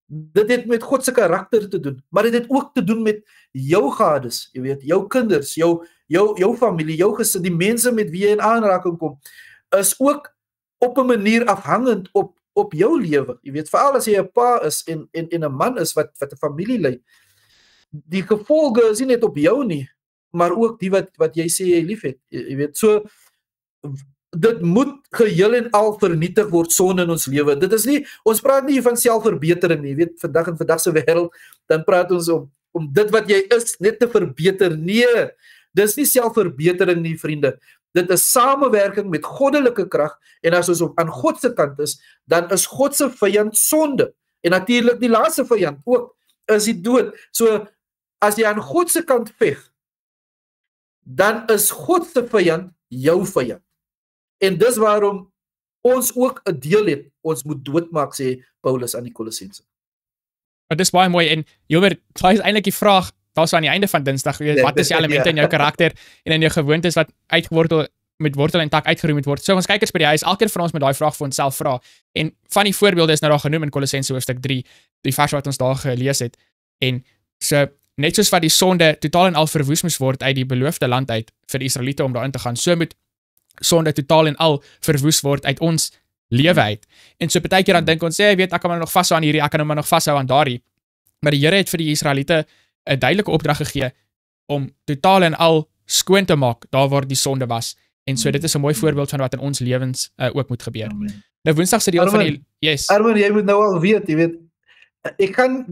B: Dit het met God se karakter te doen, maar dit het ook te doen met jou gades, jy weet, jou kinders, jou familie, jou gesin, die mense met wie jy in aanraking kom, is ook op 'n manier afhangend op jou lewe. Jy weet, veral as jy 'n pa is en 'n man is wat 'n familie lei. Die gevolge is nie net op jou nie, maar ook die wat jy sê jy liefhet. Jy weet, so dit moet geheel en al vernietig word, sonde in ons lewe. Dit is nie, ons praat nie van selfverbetering nie. Jy weet, in vandag se wêreld, dan praat ons om dit wat jy is net te verbeter. Nee, dis nie selfverbetering nie, vriende. Dit is samewerking met goddelike krag, en as ons aan God se kant is, dan is God se vyand sonde. En natuurlik die laaste vyand ook is die dood. So as jy aan God se kant veg, dan is God se vyand jou vyand. En dis waarom ons ook 'n deel het. Ons moet doodmaak, sê Paulus aan die Kolossense.
A: Dit is baie mooi en Gilbert, daai is eintlik die vraag, daar's aan die einde van Dinsdag, wat is die elemente in jou karakter en in jou gewoontes wat uitgewortel met wortel en tak uitgeroei moet word. So ons kykers by die huis, elkeen van ons moet daai vraag vir onsself vra. En van die voorbeelde is nou daar genoem in Kolossense hoofstuk 3, die vers wat ons daar gelees het. En so net soos wat die sonde totaal en al verwoes moes word uit die beloofde land uit vir die Israeliete om daarin te gaan, so moet sonde totaal en al verwoes word uit ons lewe uit. En so partykeer dan dink ons, weet ek kan maar nog vashou aan hierdie, ek kan nou maar nog vashou aan daardie. Maar die Here het vir die Israeliete 'n duidelike opdrag gegee om totaal en al skoon te maak daar waar die sonde was. En so dit is 'n mooi voorbeeld van wat in ons lewens ook moet gebeur.
B: Amen.
A: Nou Woensdag se deel van die
B: Armin, jy moet nou al weet, jy weet, ek kan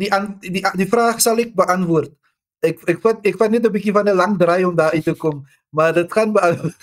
B: die vraag sal ek beantwoord. Ek vat net 'n bietjie van 'n lang draai om daar uit te kom, maar dit gaan beantwoord.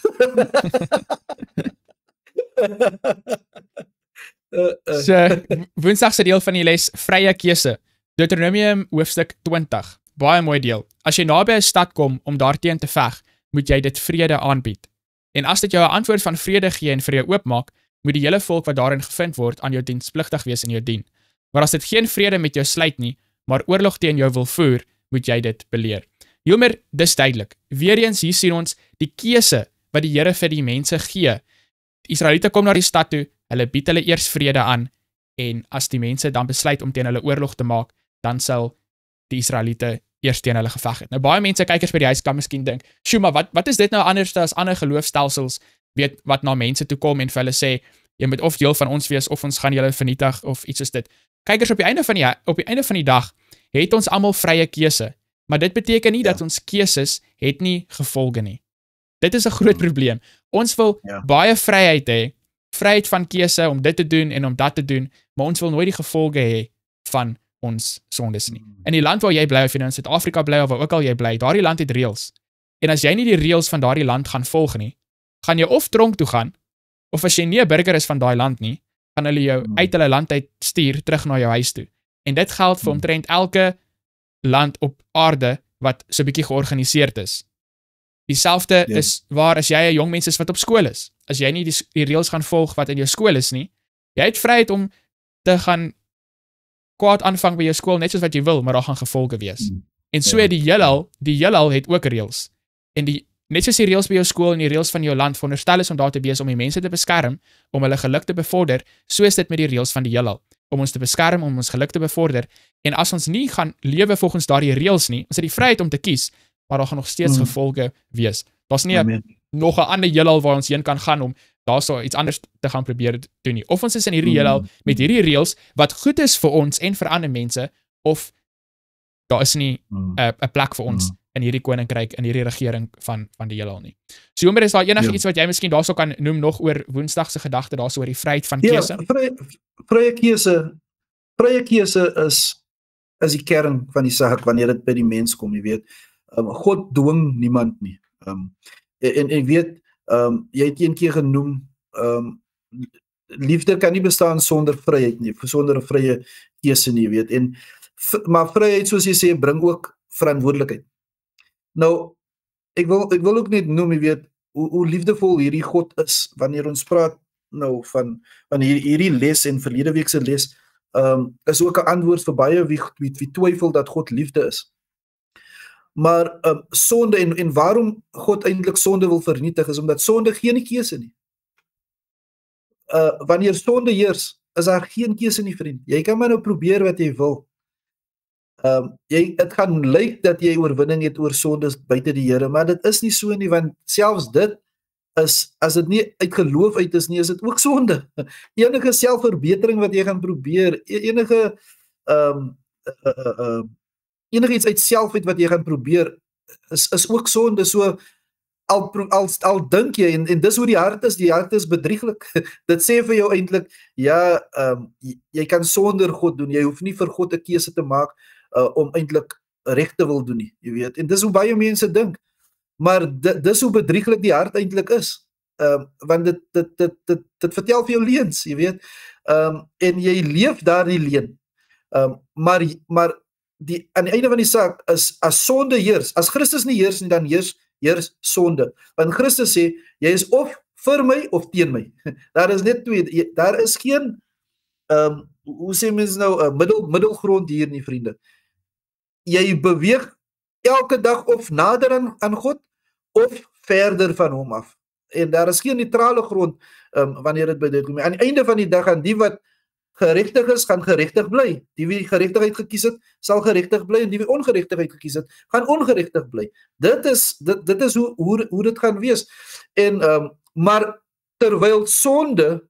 A: So Woensdag se deel van die les, vrye keuse. Deuteronomium hoofstuk 20. Baie mooi deel. As jy naby 'n stad kom om daarteen te veg, moet jy dit vrede aanbied. En as dit jou 'n antwoord van vrede gee en vir jou oopmaak, moet die hele volk wat daarin gevind word aan jou dienspligtig wees en jou dien. Maar as dit geen vrede met jou sluit nie, maar oorlog teen jou wil voer, moet jy dit beleer. Jomer, dis duidelik. Weereens hier sien ons die keuse wat die Here vir die mense gee. Die Israeliete kom na die stad toe, hulle bied hulle eers vrede aan, en as die mense dan besluit om teen hulle oorlog te maak, dan sal die Israeliete eers teen hulle geveg het. Nou baie mense, kykers by die huis kan miskien dink, "Sjoe, maar wat is dit nou anders as ander geloofstelsels weet wat na mense toe kom en vir hulle sê, jy moet of deel van ons wees of ons gaan julle vernietig of iets soos dit." Kykers, op die einde van die dag het ons almal vrye keuse, maar dit beteken nie dat ons keuses het nie gevolge nie. Dit is 'n groot probleem. Ons wil baie vryheid hê, vryheid van keuse om dit te doen en om dat te doen, maar ons wil nooit die gevolge hê van ons sondes nie. In die land waar jy bly, of jy nou in Suid-Afrika bly of waar ook al jy bly, daardie land het reëls. En as jy nie die reëls van daardie land gaan volg nie, gaan jy of tronk toe gaan, of as jy nie 'n burger is van daai land nie, gaan hulle jou uit hulle land uit stuur terug na jou huis toe. En dit geld vir omtrent elke land op aarde wat so 'n bietjie georganiseerd is. Dieselfde is waar as jy 'n jong mens is wat op skool is. As jy nie die reëls gaan volg wat in jou skool is nie, jy het vryheid om te gaan kwaad aanvang by jou skool net soos wat jy wil, maar daar gaan gevolge wees. En so die heelal het ook reëls. En net soos die reëls by jou skool en die reëls van jou land veronderstel is om daar te wees om die mense te beskerm, om hulle geluk te bevorder, so is dit met die reëls van die heelal, om ons te beskerm, om ons geluk te bevorder. En as ons nie gaan lewe volgens daardie reëls nie, ons het die vryheid om te kies, maar daar gaan nog steeds gevolge wees. Daar's nie nog 'n ander heelal waar ons heen kan gaan om daarso iets anders te gaan probeer doen nie. Of ons is in hierdie heelal met hierdie reëls wat goed is vir ons en vir ander mense, of daar is nie 'n plek vir ons in hierdie koninkryk, in hierdie regering van die heelal nie. So Jomer, is daar enige iets wat jy miskien daarso kan noem nog oor Woensdag se gedagte daarso oor die vryheid van keuse?
B: Vrye keuse is die kern van die saak wanneer dit by die mens kom, jy weet. God dwing niemand nie. En jy weet, jy het een keer genoem, liefde kan nie bestaan sonder vryheid nie, sonder 'n vrye keuse nie, weet. Maar vryheid, soos jy sê, bring ook verantwoordelikheid. Nou, ek wil ook net noem, jy weet, hoe liefdevol hierdie God is, wanneer ons praat nou van hierdie les en verlede week se les, is ook 'n antwoord vir baie wie twyfel dat God liefde is. Maar sonde en waarom God eintlik sonde wil vernietig, is omdat sonde geen keuse nie. Wanneer sonde heers, is daar geen keuse nie, vriend. Jy kan maar nou probeer wat jy wil. Het gaan lyk dat jy oorwinning het oor sondes buite die Here, maar dit is nie so nie, want selfs dit is, as dit nie uit geloof uit is nie, is dit ook sonde. Enige selfverbetering wat jy gaan probeer, enige iets uit self uit wat jy gaan probeer, is ook sonde. So al dink jy, en dis hoe die hart is bedrieglik. Dit sê vir jou eintlik, jy kan sonder God doen, jy hoef nie vir God 'n keuse te maak om eintlik reg te wil doen nie, jy weet. En dis hoe baie mense dink. Maar dis hoe bedrieglik die hart eintlik is. Want dit vertel vir jou leuns, jy weet. En jy leef daardie leuen. Maar aan die einde van die saak is, as sonde heers, as Christus nie heers nie, dan heers sonde. Want Christus sê, jy is of vir my of teen my. Daar is net twee, daar is geen hoe sê mens nou 'n middelgrond hier nie, vriende. Jy beweeg elke dag of nader aan God of verder van hom af. En daar is geen neutrale grond wanneer dit by dit kom. Aan die einde van die dag gaan die wat geregtig is, gaan geregtig bly. Die wie geregtigheid gekies het, sal geregtig bly en die wie ongeregtigheid gekies het, gaan ongeregtig bly. Dit is hoe dit gaan wees. En maar terwyl sonde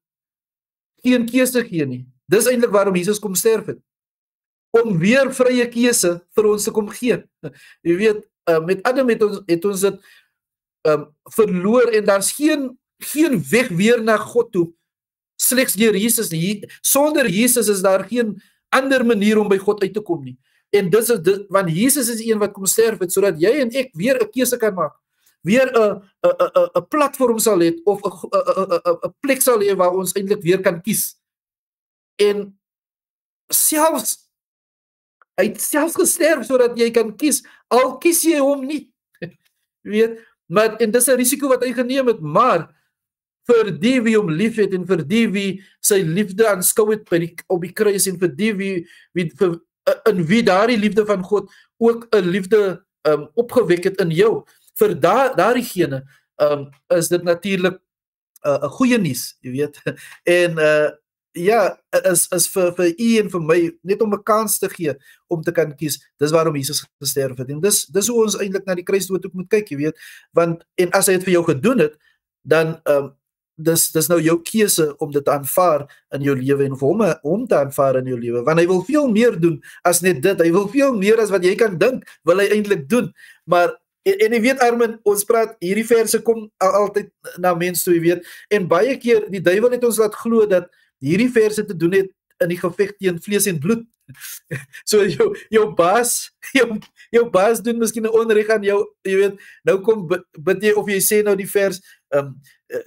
B: geen keuse gee nie. Dis eintlik waarom Jesus kom sterf het. Om weer vrye keuse vir ons te kom gee. Jy weet, met Adam het ons dit verloor en daar's geen weg weer na God toe slegs deur Jesus nie. Sonder Jesus is daar geen ander manier om by God uit te kom nie. En want Jesus is die een wat kom sterf het sodat jy en ek weer 'n keuse kan maak. Weer 'n platform sal hê of 'n plek sal hê waar ons eintlik weer kan kies. En hy het selfs gesterf sodat jy kan kies, al kies jy hom nie. Weet, maar en dis 'n risiko wat hy geneem het, maar vir die wie hom liefhet en vir die wie sy liefde aanskou het op die kruis en vir die wie daardie liefde van God ook 'n liefde opgewek het in jou, vir daariegene is dit natuurlik 'n goeie nuus, jy weet. En ja, is vir u en vir my net om 'n kans te gee om te kan kies. Dis waarom Jesus gesterf het. En dis hoe ons eintlik na die kruisdood ook moet kyk, jy weet. Want en as hy dit vir jou gedoen het, dan dis nou jou keuse om dit te aanvaar in jou lewe en vir hom te aanvaar in jou lewe. Want hy wil veel meer doen as net dit. Hy wil veel meer as wat jy kan dink, wil hy eintlik doen. Maar en jy weet Armin, ons praat hierdie verse kom altyd na mense toe, jy weet. En baie keer die duiwel het ons laat glo dat hierdie verse te doen het in die geveg teen vlees en bloed. So jou baas doen miskien 'n onreg aan jou, jy weet. Nou kom bid jy of jy sê nou die vers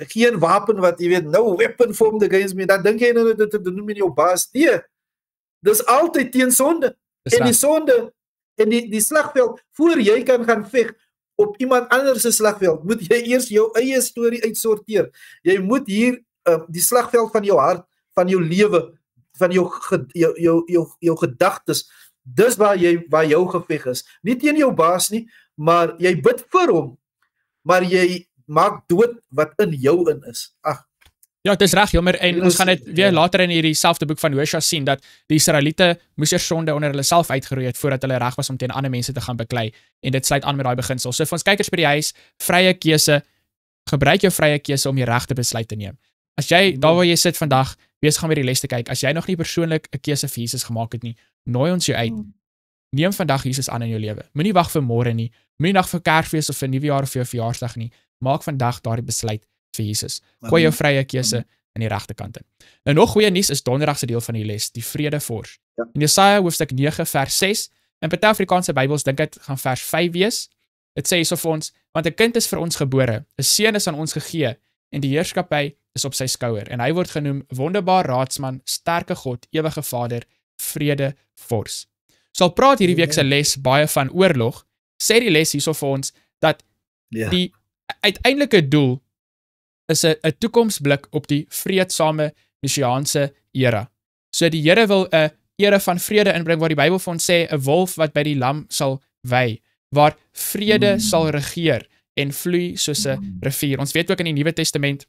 B: geen wapen wat jy weet, no weapon formed against me. Dan dink jy nou dit te doen met jou baas. Nee. Dis altyd teen sonde. En die sonde en die slagveld voor jy kan gaan veg op iemand anders se slagveld, moet jy eers jou eie storie uitsorteer. Jy moet hier die slagveld van jou hart, van jou lewe, van jou gedagtes, dis waar jou geveg is. Nie teen jou baas nie, maar jy bid vir hom, maar jy maak dood wat in jou in is. Ag.
A: Ja, dit is reg, jammer, en ons gaan dit weer later in hierdie selfde boek van Hosea sien, dat die Israeliete moes eers sonde onder hulle self uitgeroei het, voordat hulle reg was om teen ander mense te gaan beklei, en dit sluit aan met daai beginsel. So vir ons kykers by die huis, vrye keuse, gebruik jou vrye keuse om die regte besluit te neem. As jy, daar waar jy sit vandag, besig gaan met die les te kyk, as jy nog nie persoonlik 'n keuse vir Jesus gemaak het nie, nooi ons jou uit. Neem vandag Jesus aan in jou lewe. Moenie wag vir môre nie, moenie wag vir Kersfees of vir Nuwejaar of vir jou verjaarsdag nie. Maak vandag daardie besluit vir Jesus. Gooi jou vrye keuse in die regte kant in. Nou nog goeie nuus is donderdag se deel van die les, die vredevors.
B: Ja.
A: In Jesaja hoofstuk 9 vers 6, in party Afrikaanse Bybels dink dit gaan vers 5 wees. Dit sê hierso vir ons, want 'n kind is vir ons gebore, 'n seun is aan ons gegee, en die heerskappy is op sy skouer, en hy word genoem Wonderbaar Raadsman, Sterke God, Ewige Vader, Vredevors. Sal praat hierdie week se les baie van oorlog, sê die les hierso vir ons, dat die uiteindelike doel is 'n toekomsblik op die vreedsame messiaanse era. So die Here wil 'n era van vrede inbring, waar die Bybel vir ons sê, 'n wolf wat by die lam sal wy, waar vrede sal regeer en vloei soos 'n rivier. Ons weet ook in die Nuwe Testament,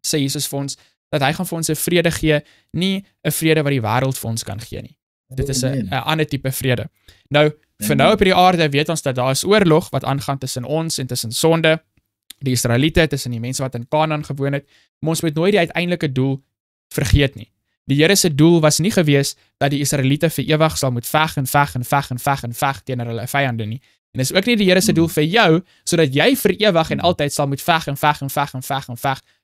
A: sê Jesus vir ons, dat hy gaan vir ons 'n vrede gee, nie 'n vrede wat die wêreld vir ons kan gee nie. Dit is 'n ander tipe vrede. Nou, vir nou op die aarde weet ons dat daar is oorlog wat aangaan tussen ons en tussen sonde, die Israeliete, tussen die mense wat in Kanaan gewoon het, maar ons moet nooit die uiteindelike doel vergeet nie. Die Here se doel was nie gewees dat die Israeliete vir ewig sal moet veg teenoor hulle vyande nie. En dis ook nie die Here se doel vir jou, sodat jy vir ewig en altyd sal moet veg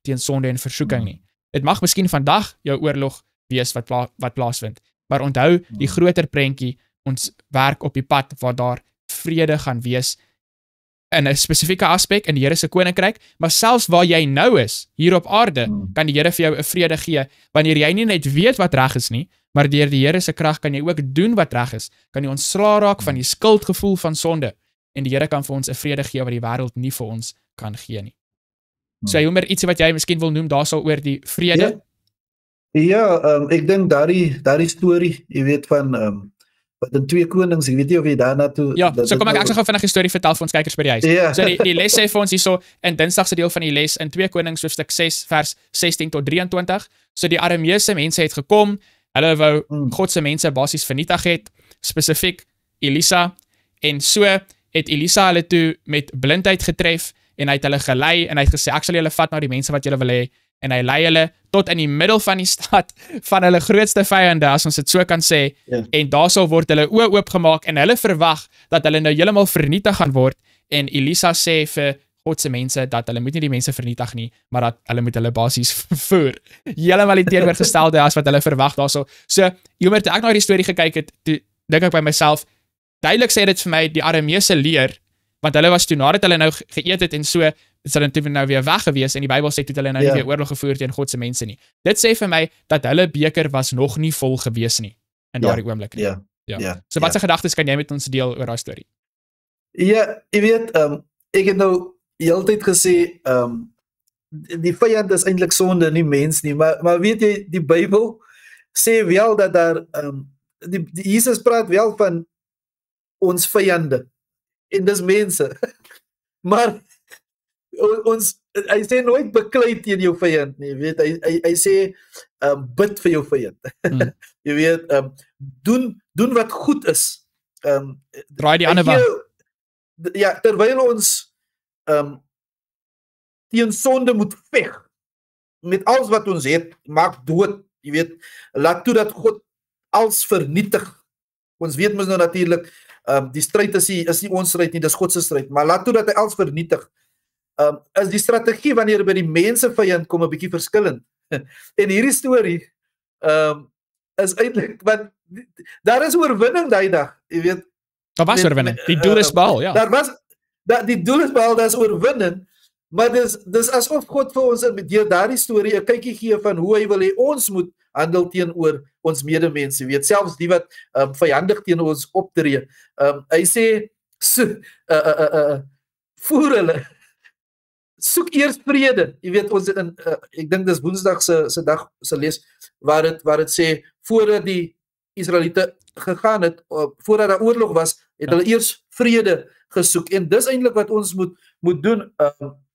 A: teen sonde en versoeking nie. Dit mag miskien vandag jou oorlog wees wat plaasvind, maar onthou die groter prentjie, ons werk op die pad waar daar vrede gaan wees in 'n spesifieke aspek in die Here se koninkryk, maar selfs waar jy nou is, hier op aarde, kan die Here vir jou 'n vrede gee, wanneer jy nie net weet wat reg is nie, maar deur die Here se krag kan jy ook doen wat reg is, kan jy ontslaa raak van die skuldgevoel van sonde, en die Here kan vir ons 'n vrede gee wat die wêreld nie vir ons kan gee nie. So Jomer, ietsie wat jy miskien wil noem daarso oor die vrede?
B: Ek dink daardie storie, jy weet van wat in 2 Konings, ek weet nie of jy daarna toe
A: Ja, so kom ek sal gou vinnig 'n storie vertel vir ons kykers by die huis.
B: Ja.
A: So die les sê vir ons hierso in Dinsdag se deel van die les in 2 Konings hoofstuk 6 vers 16 tot 23. So die Arameese mense het gekom, hulle wou God se mense basies vernietig het, spesifiek Elisa, en so het Elisa hulle toe met blindheid getref en hy het hulle gelei en hy het gesê ek sal julle vat na die mense wat julle wil hê, en hy lei hulle tot in die middel van die stad van hulle grootste vyande, as ons dit so kan sê, en daarso word hulle oë oopgemaak en hulle verwag dat hulle nou heeltemal vernietig gaan word, en Elisa sê vir God se mense dat hulle moet nie die mense vernietig nie, maar dat hulle moet hulle basies voer. Heeltemal die teenoorgestelde as wat hulle verwag daarso. So, Jomer, toe ek na die storie gekyk het, toe dink ek by myself, duidelik sê dit vir my die Arameese leer, want hulle was toe nadat hulle nou geëet het en so, is hulle toe nou weer weg gewees en die Bybel sê toe hulle nou nie weer oorlog gevoer teen God se mense nie. Dit sê vir my dat hulle beker was nog nie vol gewees nie in daardie oomblik nie. So wat se gedagtes kan jy met ons deel oor daai storie?
B: Ja, jy weet, ek het nou heeltyd gesê, die vyand is eintlik sonde, nie mens nie, maar weet jy, die Bybel sê wel dat daar, die Jesus praat wel van ons vyande, en dis mense, maar hy sê nooit beklei teen jou vyand nie, weet, hy sê, bid vir jou vyand, jy weet, doen wat goed is,
A: draai die ander wang.
B: Ja, terwyl ons teen sonde moet veg, met alles wat ons het, maak dood, jy weet, laat toe dat God alles vernietig. Ons weet mos nou natuurlik, die stryd is nie ons stryd nie, dis God se stryd, maar laat toe dat hy alles vernietig. Is die strategie wanneer by die mense vyand kom 'n bietjie verskillend. En hierdie storie is eintlik, want daar is oorwinning daai dag, jy weet.
A: Daar was oorwinning, die doel is behaal, ja.
B: Die doel is behaal, daar is oorwinning, maar dis asof God vir ons deur daardie storie 'n kykie gee van hoe hy wil hê ons moet handel teenoor ons medemense, weet, selfs die wat vyandig teenoor ons optree. Hy sê, voer hulle, soek eers vrede, jy weet, ons ek dink dis Woensdag se dag se les, waar dit sê, voordat die Israeliete gegaan het, voordat daar oorlog was, het hulle eers vrede gesoek, en dis eintlik wat ons moet doen,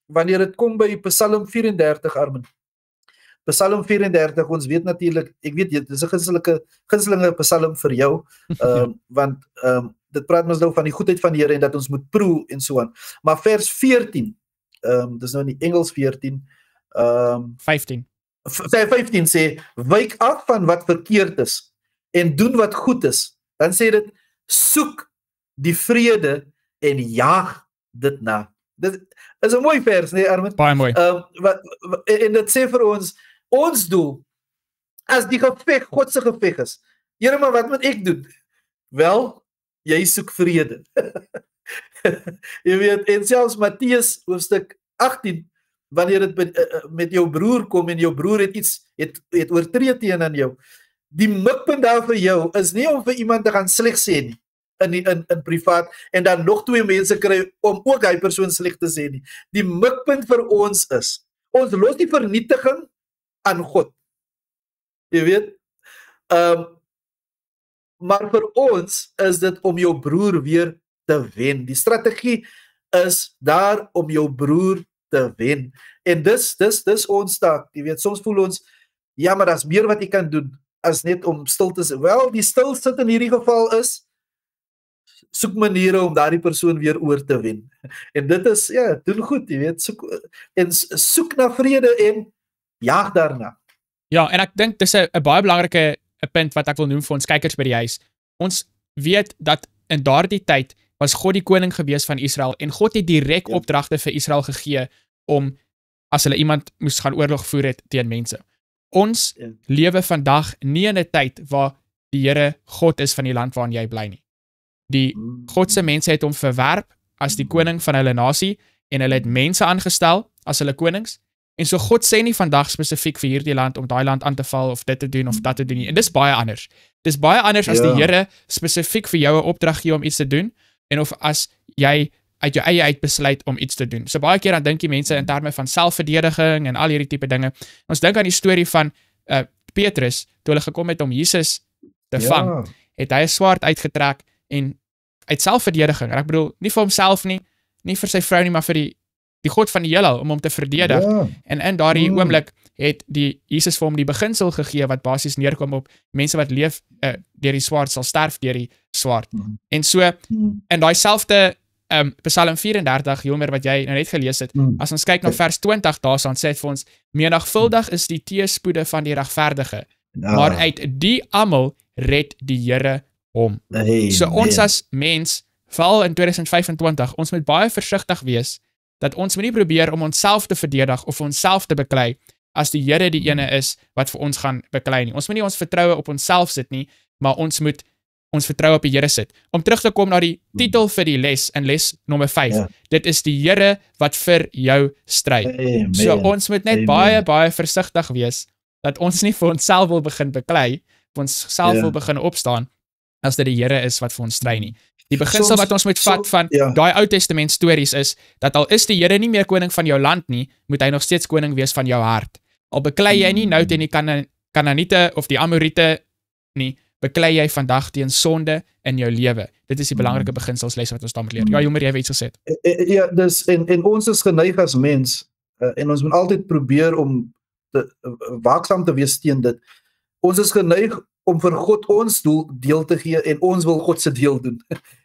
B: wanneer dit kom by Psalm 34, Armin. Psalm 34, ons weet natuurlik, ek weet, dit is 'n gunstelinge Psalm vir jou, want dit praat ons nou van die goedheid van die Here en dat ons moet proe en so aan. Maar vers 14, dis nou in die Engels 14,
A: 15
B: sê, wyk af van wat verkeerd is en doen wat goed is. Dan sê dit, soek die vrede en jaag dit na. Dit is 'n mooi vers, nee Armin?
A: Baie mooi.
B: En dit sê vir ons doel, as die geveg, God se geveg is, Here, maar wat moet ek doen? Wel, jy soek vrede. Jy weet, en selfs Matteus hoofstuk 18, wanneer dit met jou broer kom en jou broer het oortree teen jou, die mikpunt daar vir jou is nie om vir iemand te gaan sleg sê nie, in privaat, en dan nog 2 mense kry om ook hy persoon sleg te sê nie. Die mikpunt vir ons is, ons los die vernietiging aan God. Jy weet, maar vir ons is dit om jou broer weer te wen. Die strategie is daar om jou broer te wen. En dis ons taak. Jy weet, soms voel ons, ja, maar daar's meer wat jy kan doen as net om stil te sit. Wel, die stil sit in hierdie geval is, soek maniere om daardie persoon weer oor te wen. En dit is, ja, doen goed, jy weet, soek na vrede en jaag daarna.
A: Ja, en ek dink dis 'n baie belangrike punt wat ek wil noem vir ons kykers by die huis. Ons weet dat in daardie tyd was God die koning gewees van Israel en God het direk opdragte vir Israel gegee om, as hulle iemand moes gaan oorlog voer het teen mense. Ons lewe vandag nie in 'n tyd waar die Here God is van die land waarin jy bly nie. Die God se mense het hom verwerp as die koning van hulle nasie en hulle het mense aangestel as hulle konings. En so God sê nie vandag spesifiek vir hierdie land om daai land aan te val of dit te doen of dat te doen nie. En dis baie anders. Dis baie anders as die Here spesifiek vir jou 'n opdrag gee om iets te doen en of as jy uit jou eie uit besluit om iets te doen. So baie keer dan dink die mense in terme van selfverdediging en al hierdie tipe dinge. Ons dink aan die storie van Petrus, toe hulle gekom het om Jesus te vang, het hy 'n swaard uitgetrek en uit selfverdediging, en ek bedoel, nie vir homself nie vir sy vrou nie, maar vir die God van die heelal, om hom te verdedig, en in daardie oomblik het Jesus vir hom die beginsel gegee, wat basies neerkom op mense wat leef deur die swaard, sal sterf deur die swaard, en so, in daai selfde Psalm 34, Jomer, wat jy nou net gelees het, as ons kyk na vers 20 daarstaan, sê het vir ons, menigvuldig is die teëspoede van die regverdige, maar uit die almal red die Here hom. So ons as mens, veral in 2025, ons moet baie versigtig wees, dat ons moet nie probeer om onsself te verdedig, of onsself te beklei, as die Here die ene is, wat vir ons gaan beklei nie. Ons moet nie ons vertroue op onsself sit nie, maar ons moet ons vertroue op die Here sit. Om terug te kom na die titel vir die les, in les nommer 5, dit is die Here wat vir jou stry. So ons moet net baie versigtig wees, dat ons nie vir onsself wil begin beklei, vir ons self wil begin opstaan, as dit die Here is wat vir ons stry nie. Die beginsel wat ons moet vat van daai Ou Testament stories is, dat al is die Here nie meer koning van jou land nie, moet hy nog steeds koning wees van jou hart. Al beklei jy nie nou teen die Kanaaniete of die Amorite nie, beklei jy vandag teen sonde in jou lewe. Dit is die belangrike beginselsles wat ons dan moet leer. Ja, Jomer, jy het iets gesê.
B: Ja, dus en ons is geneig as mens, en ons moet altyd probeer om waaksaam te wees teen dit. Ons is geneig om vir God ons deel te gee, en ons wil God se deel doen.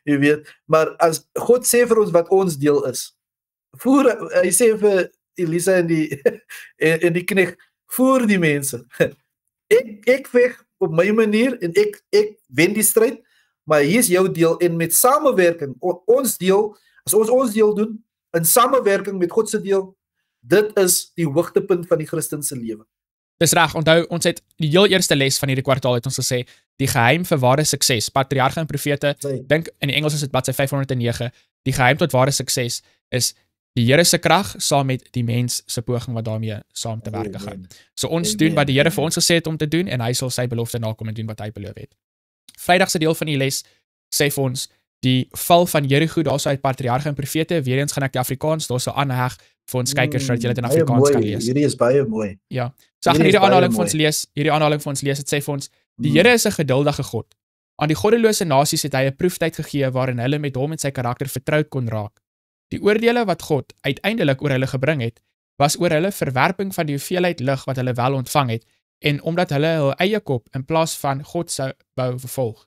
B: Jy weet, maar as God sê vir ons wat ons deel is, hy sê vir Elisa en die knegt, voer die mense. Ek veg op my manier, en ek wen die stryd, maar hier is jou deel, en met samewerking, ons deel, as ons deel doen, in samewerking met God se deel, dit is die hoogtepunt van die Christense lewe.
A: Dis reg, onthou, ons het die heel eerste les van hierdie kwartaal het ons gesê, die geheim vir ware sukses, patriarge en profete, dink in die Engels is dit bladsy 509, die geheim tot ware sukses is die Here se krag saam met die mens se poging wat daarmee saam te werk gaan. So ons doen wat die Here vir ons gesê het om te doen, en hy sal sy belofte nakom en doen wat hy beloof het. Vrydag se deel van die les sê vir ons, die val van Jerigo, daar so uit patriarge en profete, weer eens gaan ek die Afrikaans, daar so aanheg vir ons kykers, sodat julle dit in Afrikaans kan lees.
B: Hierdie is baie mooi.
A: Ja, so ek gaan hierdie aanhaling vir ons lees, het sê vir ons, die Here is 'n geduldige God. Aan die goddelose nasies het hy 'n proeftyd gegee, waarin hulle met hom en sy karakter vertroud kon raak. Die oordeele wat God uiteindelik oor hulle gebring het, was oor hulle verwerping van die hoeveelheid lig wat hulle wel ontvang het, en omdat hulle hul eie kop in plaas van God sou wou vervolg.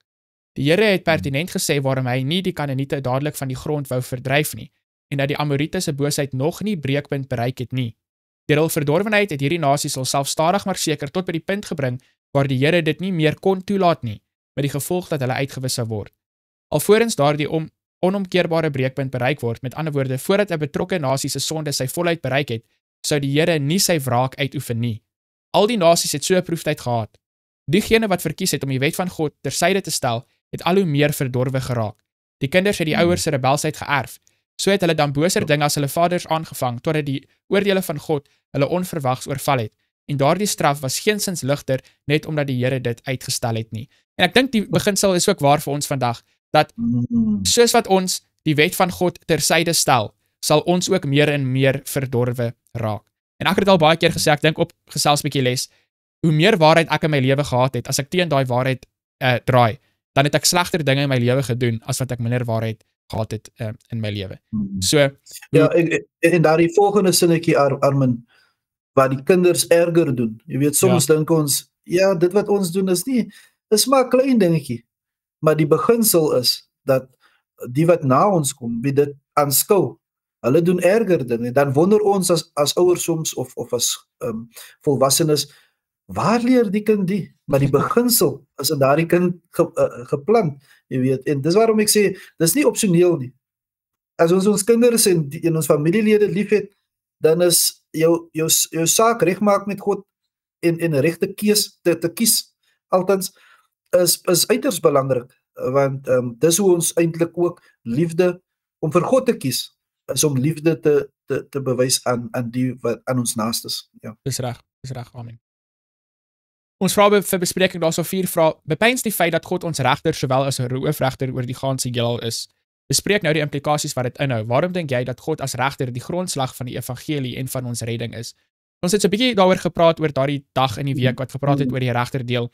A: Die Here het pertinent gesê waarom hy nie die Kanaaniete dadelik van die grond wou verdryf nie, en dat die Amorite se boosheid nog nie breekpunt bereik het nie. Deur hul verdorwenheid het hierdie nasies alself stadig maar seker tot by die punt gebring, waar die Here dit nie meer kon toelaat nie, met die gevolg dat hulle uitgewis sou word. Alvorens daardie onomkeerbare breekpunt bereik word, met ander woorde, voordat 'n betrokke nasie se sonde sy volheid bereik het, sou die Here nie sy wraak uitoefen nie. Al die nasies het so 'n proeftyd gehad. Diegene wat verkies het om die wet van God tersyde te stel, het al hoe meer verdorwe geraak. Die kinders het die ouers se rebelsheid geërf. So het hulle dan boser dinge as hulle vaders aangevang, totdat die oordeele van God hulle onverwags oorval het. En daardie straf was geensins ligter, net omdat die Here dit uitgestel het nie. En ek dink die beginsel is ook waar vir ons vandag, dat soos wat ons die wet van God tersyde stel, sal ons ook meer en meer verdorwe raak. En ek het al baie keer gesê, ek dink op gesels 'n bietjie les, hoe meer waarheid ek in my lewe gehad het, as ek teen daai waarheid draai, dan het ek slegter dinge in my lewe gedoen, as wat ek minder waarheid gehad het in my lewe. So,
B: ja, en daar die volgende sinnetjie, Armin, wat die kinders erger doen. Jy weet, soms dink ons, ja, dit wat ons doen is maar 'n klein dingetjie, maar die beginsel is, dat die wat na ons kom, wie dit aanskou, hulle doen erger dinge, dan wonder ons as ouers soms, of as volwassenes, waar leer die kind die? Maar die beginsel is in daardie kind geplant, jy weet, en dis waarom ek sê, dis nie opsioneel nie. As ons kinders en ons familielede lief het, dan is jou saak regmaak met God, en 'n regte keus te kies, althans, is uiters belangrik, want dis hoe ons eintlik ook liefde, om vir God te kies, is om liefde te bewys aan die wat aan ons naastes. Ja.
A: Dis reg, amen. Ons vra vir bespreking, daar so 4 vrae. Bepeins die feit dat God ons regter sowel as 'n hoofregter oor die ganse heelal is. Bespreek nou die implikasies wat dit inhou. Waarom dink jy dat God as regter die grondslag van die evangelie en van ons redding is? Ons het so 'n bietjie daaroor gepraat oor daardie dag in die week wat gepraat het oor die regterdeel.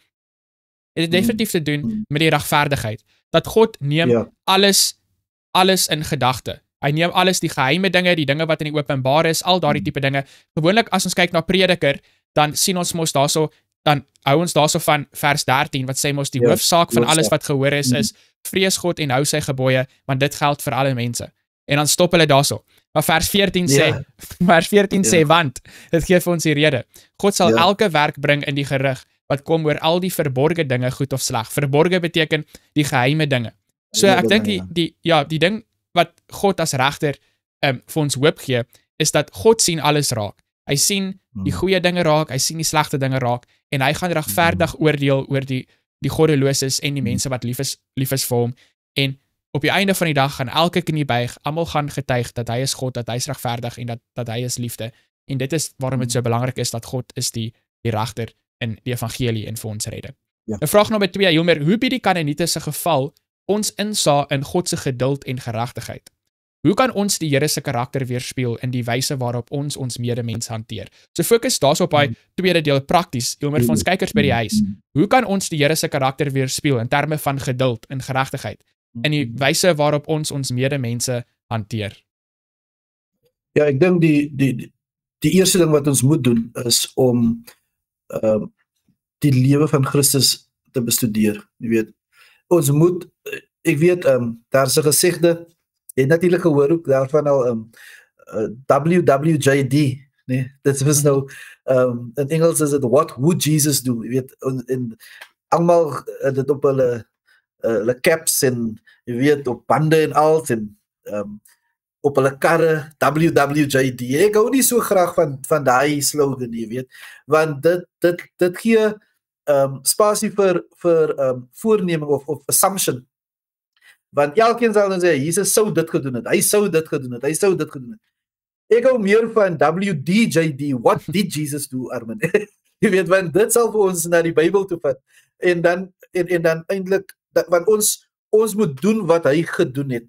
A: Dit het definitief te doen met die regverdigheid. Dat God neem alles in gedagte. Hy neem alles, die geheime dinge, die dinge wat in die openbaar is, al daardie tipe dinge. Gewoonlik as ons kyk na Prediker, dan sien ons mos daarso, dan hou ons daarso van vers 13 wat sê mos die hoofsaak van alles wat gehoor is vrees God en hou sy gebooie, want dit geld vir alle mense. En dan stop hulle daarso. Maar vers 14 sê, want dit gee vir ons die rede. God sal elke werk bring in die gerig wat kom oor al die verborge dinge, goed of sleg. Verborge beteken die geheime dinge. So ek dink die ding wat God as regter vir ons hoop gee, is dat God sien alles raak. Hy sien die goeie dinge raak, hy sien die slegte dinge raak, en hy gaan regverdig oordeel oor die goddeloses en die mense wat lief is vir hom. En op die einde van die dag gaan elke knie buig, almal gaan getuig dat hy is God, dat hy is regverdig en dat hy is liefde. En dit is waarom dit so belangrik is dat God is die regter in die evangelie en vir ons redding. Vraag nommer 2, Hilmer, hoe bied die Kanaaniete se geval ons insaag in God se geduld en geregtigheid? Hoe kan ons die Here se karakter weerspieël in die wyse waarop ons medemens hanteer? So fokus daarso op daai tweede deel prakties, Hilmer, vir ons kykers by die huis. Hoe kan ons die Here se karakter weerspieël in terme van geduld en geregtigheid in die wyse waarop ons medemense hanteer?
B: Ja, ek dink die eerste ding wat ons moet doen is om die lewe van Christus te bestudeer. Jy weet, ons moet, ek weet, daar's 'n gesegde, jy het natuurlik gehoor ook daarvan al, WWJD, nee, dit was nou, in Engels is het, what would Jesus do? Jy weet, en allemaal dit op hulle caps en, jy weet, op bande en alles, en op hulle karre, WWJD. Ek hou nie so graag van daai slogan, jy weet, want dit gee spasie vir voorneming of assumption. Want elkeen sal dan sê, Jesus sou dit gedoen het, hy sou dit gedoen het, hy sou dit gedoen het. Ek hou meer van WDJD, what did Jesus do, Armin? Jy weet, want dit sal vir ons na die Bybel toe vat. En dan eintlik, want ons moet doen wat hy gedoen het.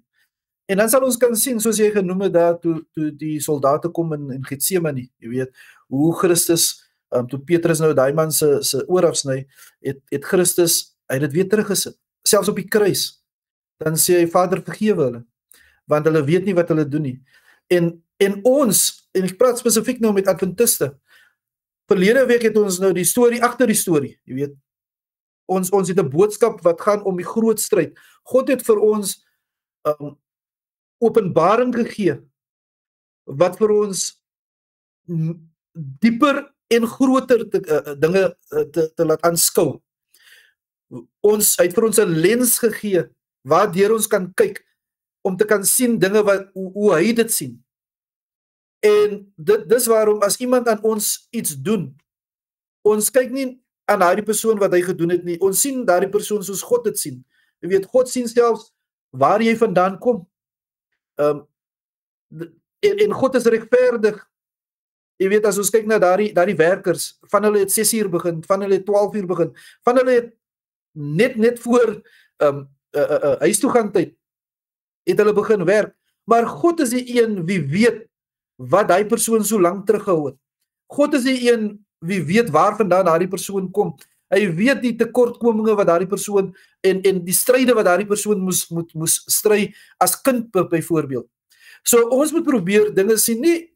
B: En dan sal ons kan sien, soos jy genoem het daar, toe die soldate kom in Getsemane, jy weet, hoe Christus, toe Petrus nou daai man se oor afsny, het Christus, hy het dit weer teruggesit, selfs op die kruis. Dan sê hy, Vader, vergewe hulle, want hulle weet nie wat hulle doen nie. En ons, en ek praat spesifiek nou met Adventiste, verlede week het ons nou die storie agter die storie, jy weet, ons het 'n boodskap wat gaan om die groot stryd. God het vir ons openbaring gegee, wat vir ons dieper en groter dinge te laat aanskou. Hy het vir ons 'n lens gegee, waardeur ons kan kyk, om te kan sien dinge hoe hy dit sien. En dis waarom, as iemand aan ons iets doen, ons kyk nie aan daardie persoon wat hy gedoen het nie, ons sien daardie persoon soos God dit sien. Jy weet, God sien selfs waar jy vandaan kom. En God is regverdig. Jy weet, as ons kyk na daardie werkers, van hulle het 6 uur begin, van hulle het 12 uur begin, van hulle het net voor huistoegangtyd het hulle begin werk, maar God is die een wie weet wat die persoon so lang teruggehou het. God is die een wie weet waar vandaan daardie persoon kom. Hy weet die tekortkominge wat daardie persoon en die stryde wat daardie persoon moes stry as kind byvoorbeeld. So ons moet probeer dinge sien, nie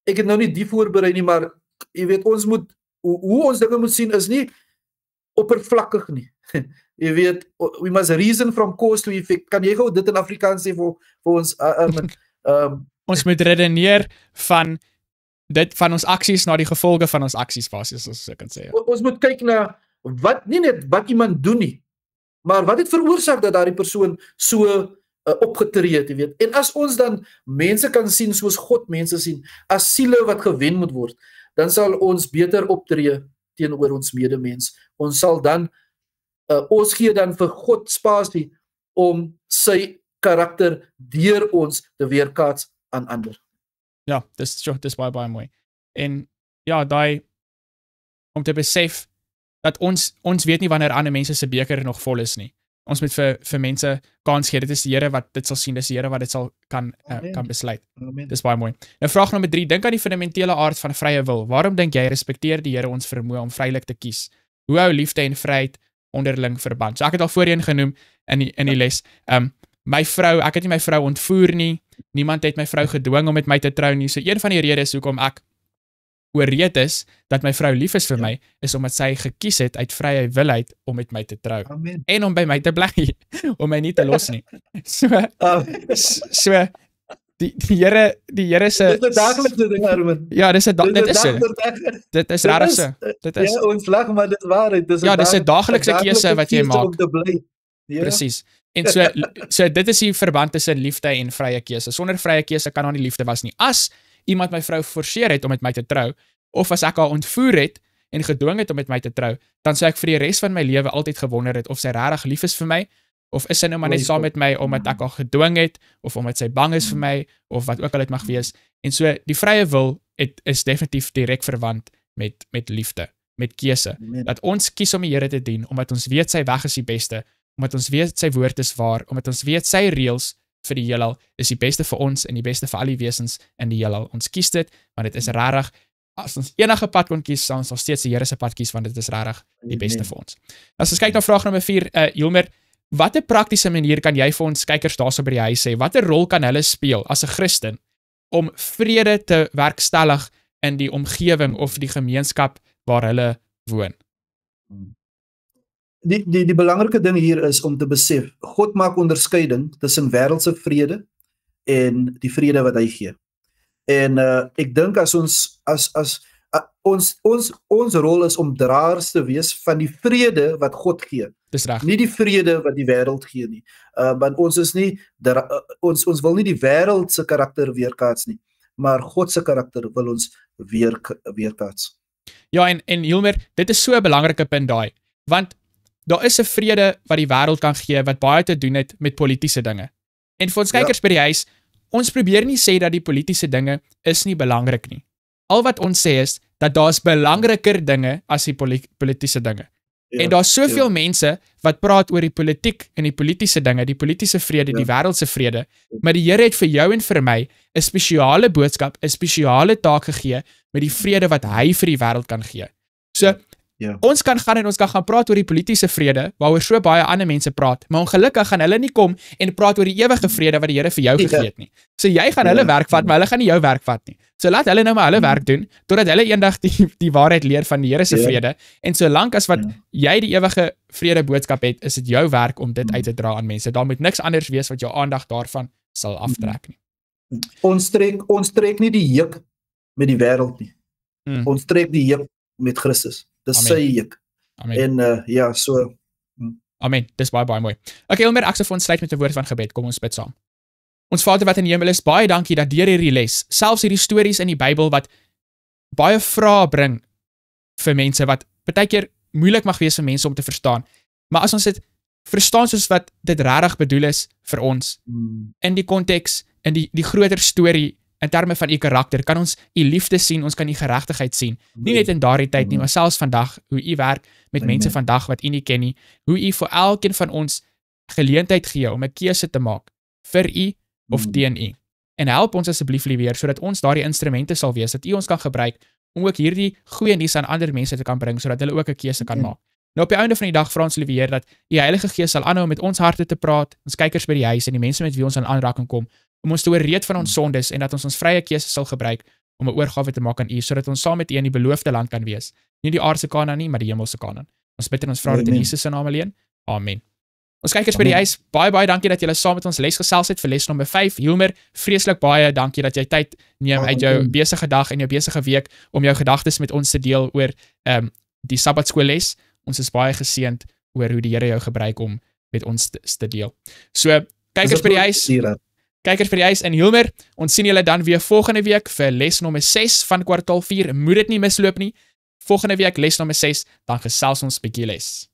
B: ek het nou nie die voorberei nie, maar jy weet, ons moet hoe ons dinge moet sien is nie oppervlakkig nie. Jy weet, we must reason from cause to effect. Kan jy gou dit in Afrikaans sê vir ons,
A: ons moet redeneer van ons aksies na die gevolge van ons aksies basis, as ek kan sê.
B: Ons moet kyk na nie net wat iemand doen nie, maar wat het veroorsaak dat daardie persoon so opgetree het, jy weet. En as ons dan mense kan sien soos God mense sien, as siele wat gewen moet word, dan sal ons beter optree teenoor ons medemens. Ons sal dan ons gee dan vir God spasie om sy karakter deur ons te weerkaats aan ander.
A: Ja, dis baie mooi. En ja, om te besef dat ons weet nie wanneer ander mense se beker nog vol is nie. ons moet vir mense kans gee. Dit is die Here wat dit sal sien, dis die Here wat dit sal kan besluit.
B: Amen.
A: Dis baie mooi. Nou vraag nommer 3, dink aan die fundamentele aard van vrye wil. Waarom dink jy respekteer die Here ons vermoë om vrylik te kies? Hoe hou liefde en vryheid onderling verband? So ek het al voorheen genoem in die les. My vrou, ek het nie my vrou ontvoer nie. Niemand het my vrou gedwing om met my te trou nie. So een van die redes hoekom ek oorreed is dat my vrou lief is vir my, is omdat sy gekies het uit vrye wil uit om met my te trou.
B: Amen.
A: En om by my te bly, om my nie te los nie. So die Here se
B: Dit is 'n daaglikse ding, Armin.
A: ja, dit is
B: Dit
A: Dit is regtig so. Dit is
B: Ja, ons lag, maar dit is waarheid. Dis
A: Ja, dis 'n daaglikse keuse wat jy maak.
B: om te bly. Ja.
A: Presies. En so dit is die verband tussen liefde en vrye keuse. Sonder vrye keuse kan daar nie liefde was nie. As iemand my vrou geforseer het om met my te trou, of as ek haar ontvoer het en gedwing het om met my te trou, dan sou ek vir die res van my lewe altyd gewonder het of sy regtig lief is vir my, of is sy nou maar net saam met my omdat ek haar gedwing het, of omdat sy bang is vir my, of wat ook al dit mag wees. En so die vrye wil is definitief direk verwant met liefde, met keuse. Dat ons kies om die Here te dien, omdat ons weet sy weg is die beste, omdat ons weet sy woord is waar, omdat ons weet sy reëls vir die heelal is die beste vir ons en die beste vir al die wesens in die heelal. Ons kies dit, want dit is regtig, as ons enige pad kon kies, sal ons nog steeds die Here se pad kies, want dit is regtig die beste vir ons. As ons kyk na vraag nommer 4, Hilmer, watter praktiese manier kan jy vir ons kykers daarso by die huis sê, watter rol kan hulle speel as 'n Christen om vrede te werkstellig in die omgewing of die gemeenskap waar hulle woon?
B: Die belangrike ding hier is om te besef, God maak onderskeiding tussen wêreldse vrede en die vrede wat hy gee. En ek dink as ons rol is om draers te wees van die vrede wat God gee.
A: Dis reg.
B: Nie die vrede wat die wêreld gee nie. Want ons is nie ons wil nie die wêreld se karakter weerkaats nie, maar God se karakter wil ons weerkaats.
A: Ja, en Hilmer, dit is so 'n belangrike punt daai, want daar is 'n vrede wat die wêreld kan gee wat baie te doen het met politieke dinge. En vir ons kykers by die huis, ons probeer nie sê dat die politieke dinge is nie belangrik nie. Al wat ons sê is dat daar's belangriker dinge as die politieke dinge.
B: Ja,
A: en daar's soveel mense wat praat oor die politiek en die politieke dinge, die politieke vrede, die wêreldse vrede, maar die Here het vir jou en vir my 'n spesiale boodskap, 'n spesiale taak gegee met die vrede wat hy vir die wêreld kan gee. So ons kan gaan en ons kan gaan praat oor die politieke vrede, waaroor so baie ander mense praat, maar ongelukkig gaan hulle nie kom en praat oor die ewige vrede wat die Here vir jou gegee het nie. So jy gaan hulle werk vat, maar hulle gaan nie jou werk vat nie. So laat hulle nou maar hulle werk doen, totdat hulle eendag die waarheid leer van die Here se vrede, en solank as wat jy die ewige vrede boodskap het, is dit jou werk om dit uit te dra aan mense. Daar moet niks anders wees wat jou aandag daarvan sal aftrek nie.
B: Ons trek nie die juk met die wêreld nie. Ons trek die juk met Christus. Dis sy juk.
A: Amen.
B: En so
A: Amen. Dis baie mooi. Okay, Hilmer, ek sal vir ons sluit met 'n woord van gebed. Kom ons bid saam. Ons Vader wat in die hemel is, baie dankie dat deur hierdie les, selfs hierdie stories in die Bybel wat baie vrae bring vir mense, wat baie keer moeilik mag wees vir mense om te verstaan. Maar as ons dit verstaan soos wat dit regtig bedoel is vir ons, in die konteks, in die groter storie, in terme van u karakter, kan ons u liefde sien, ons kan u geregtigheid sien. Nie net in daardie tyd nie, maar selfs vandag, hoe u werk met mense vandag wat u nie ken nie, hoe u vir elkeen van ons geleentheid gee om 'n keuse te maak vir u of teen u. En help ons asseblief liewer sodat ons daardie instrumente sal wees, dat u ons kan gebruik om ook hierdie goeie nuus aan ander mense te kan bring, sodat hulle ook 'n keuse kan maak. Nou op die einde van die dag vra ons liewe Heer dat u Heilige Gees sal aanhou met ons harte te praat, ons kykers by die huis en die mense met wie ons in aanraking kom, om ons te oorreed van ons sondes en dat ons vrye keuse sal gebruik om 'n oorgawe te maak aan u, sodat ons saam met u in die beloofde land kan wees. Nie die aardse Kanaan nie, maar die hemelse Kanaan. Ons bid en ons vra dit in Jesus se naam alleen. Amen. Ons kykers by die huis, baie dankie dat julle saam met ons les gesels het vir les nommer 5. Hilmer, vreeslik baie dankie dat jy tyd neem uit jou besige dag en jou besige week om jou gedagtes met ons te deel oor die Sabbatskoolles. Ons is baie geseënd oor hoe die Here jou gebruik om met ons te deel. So, kykers by die huis en Hilmer, ons sien julle dan weer volgende week vir les nommer 6 van kwartaal 4. Moet dit nie misloop nie. Volgende week les nommer 6, dan gesels ons bietjie les.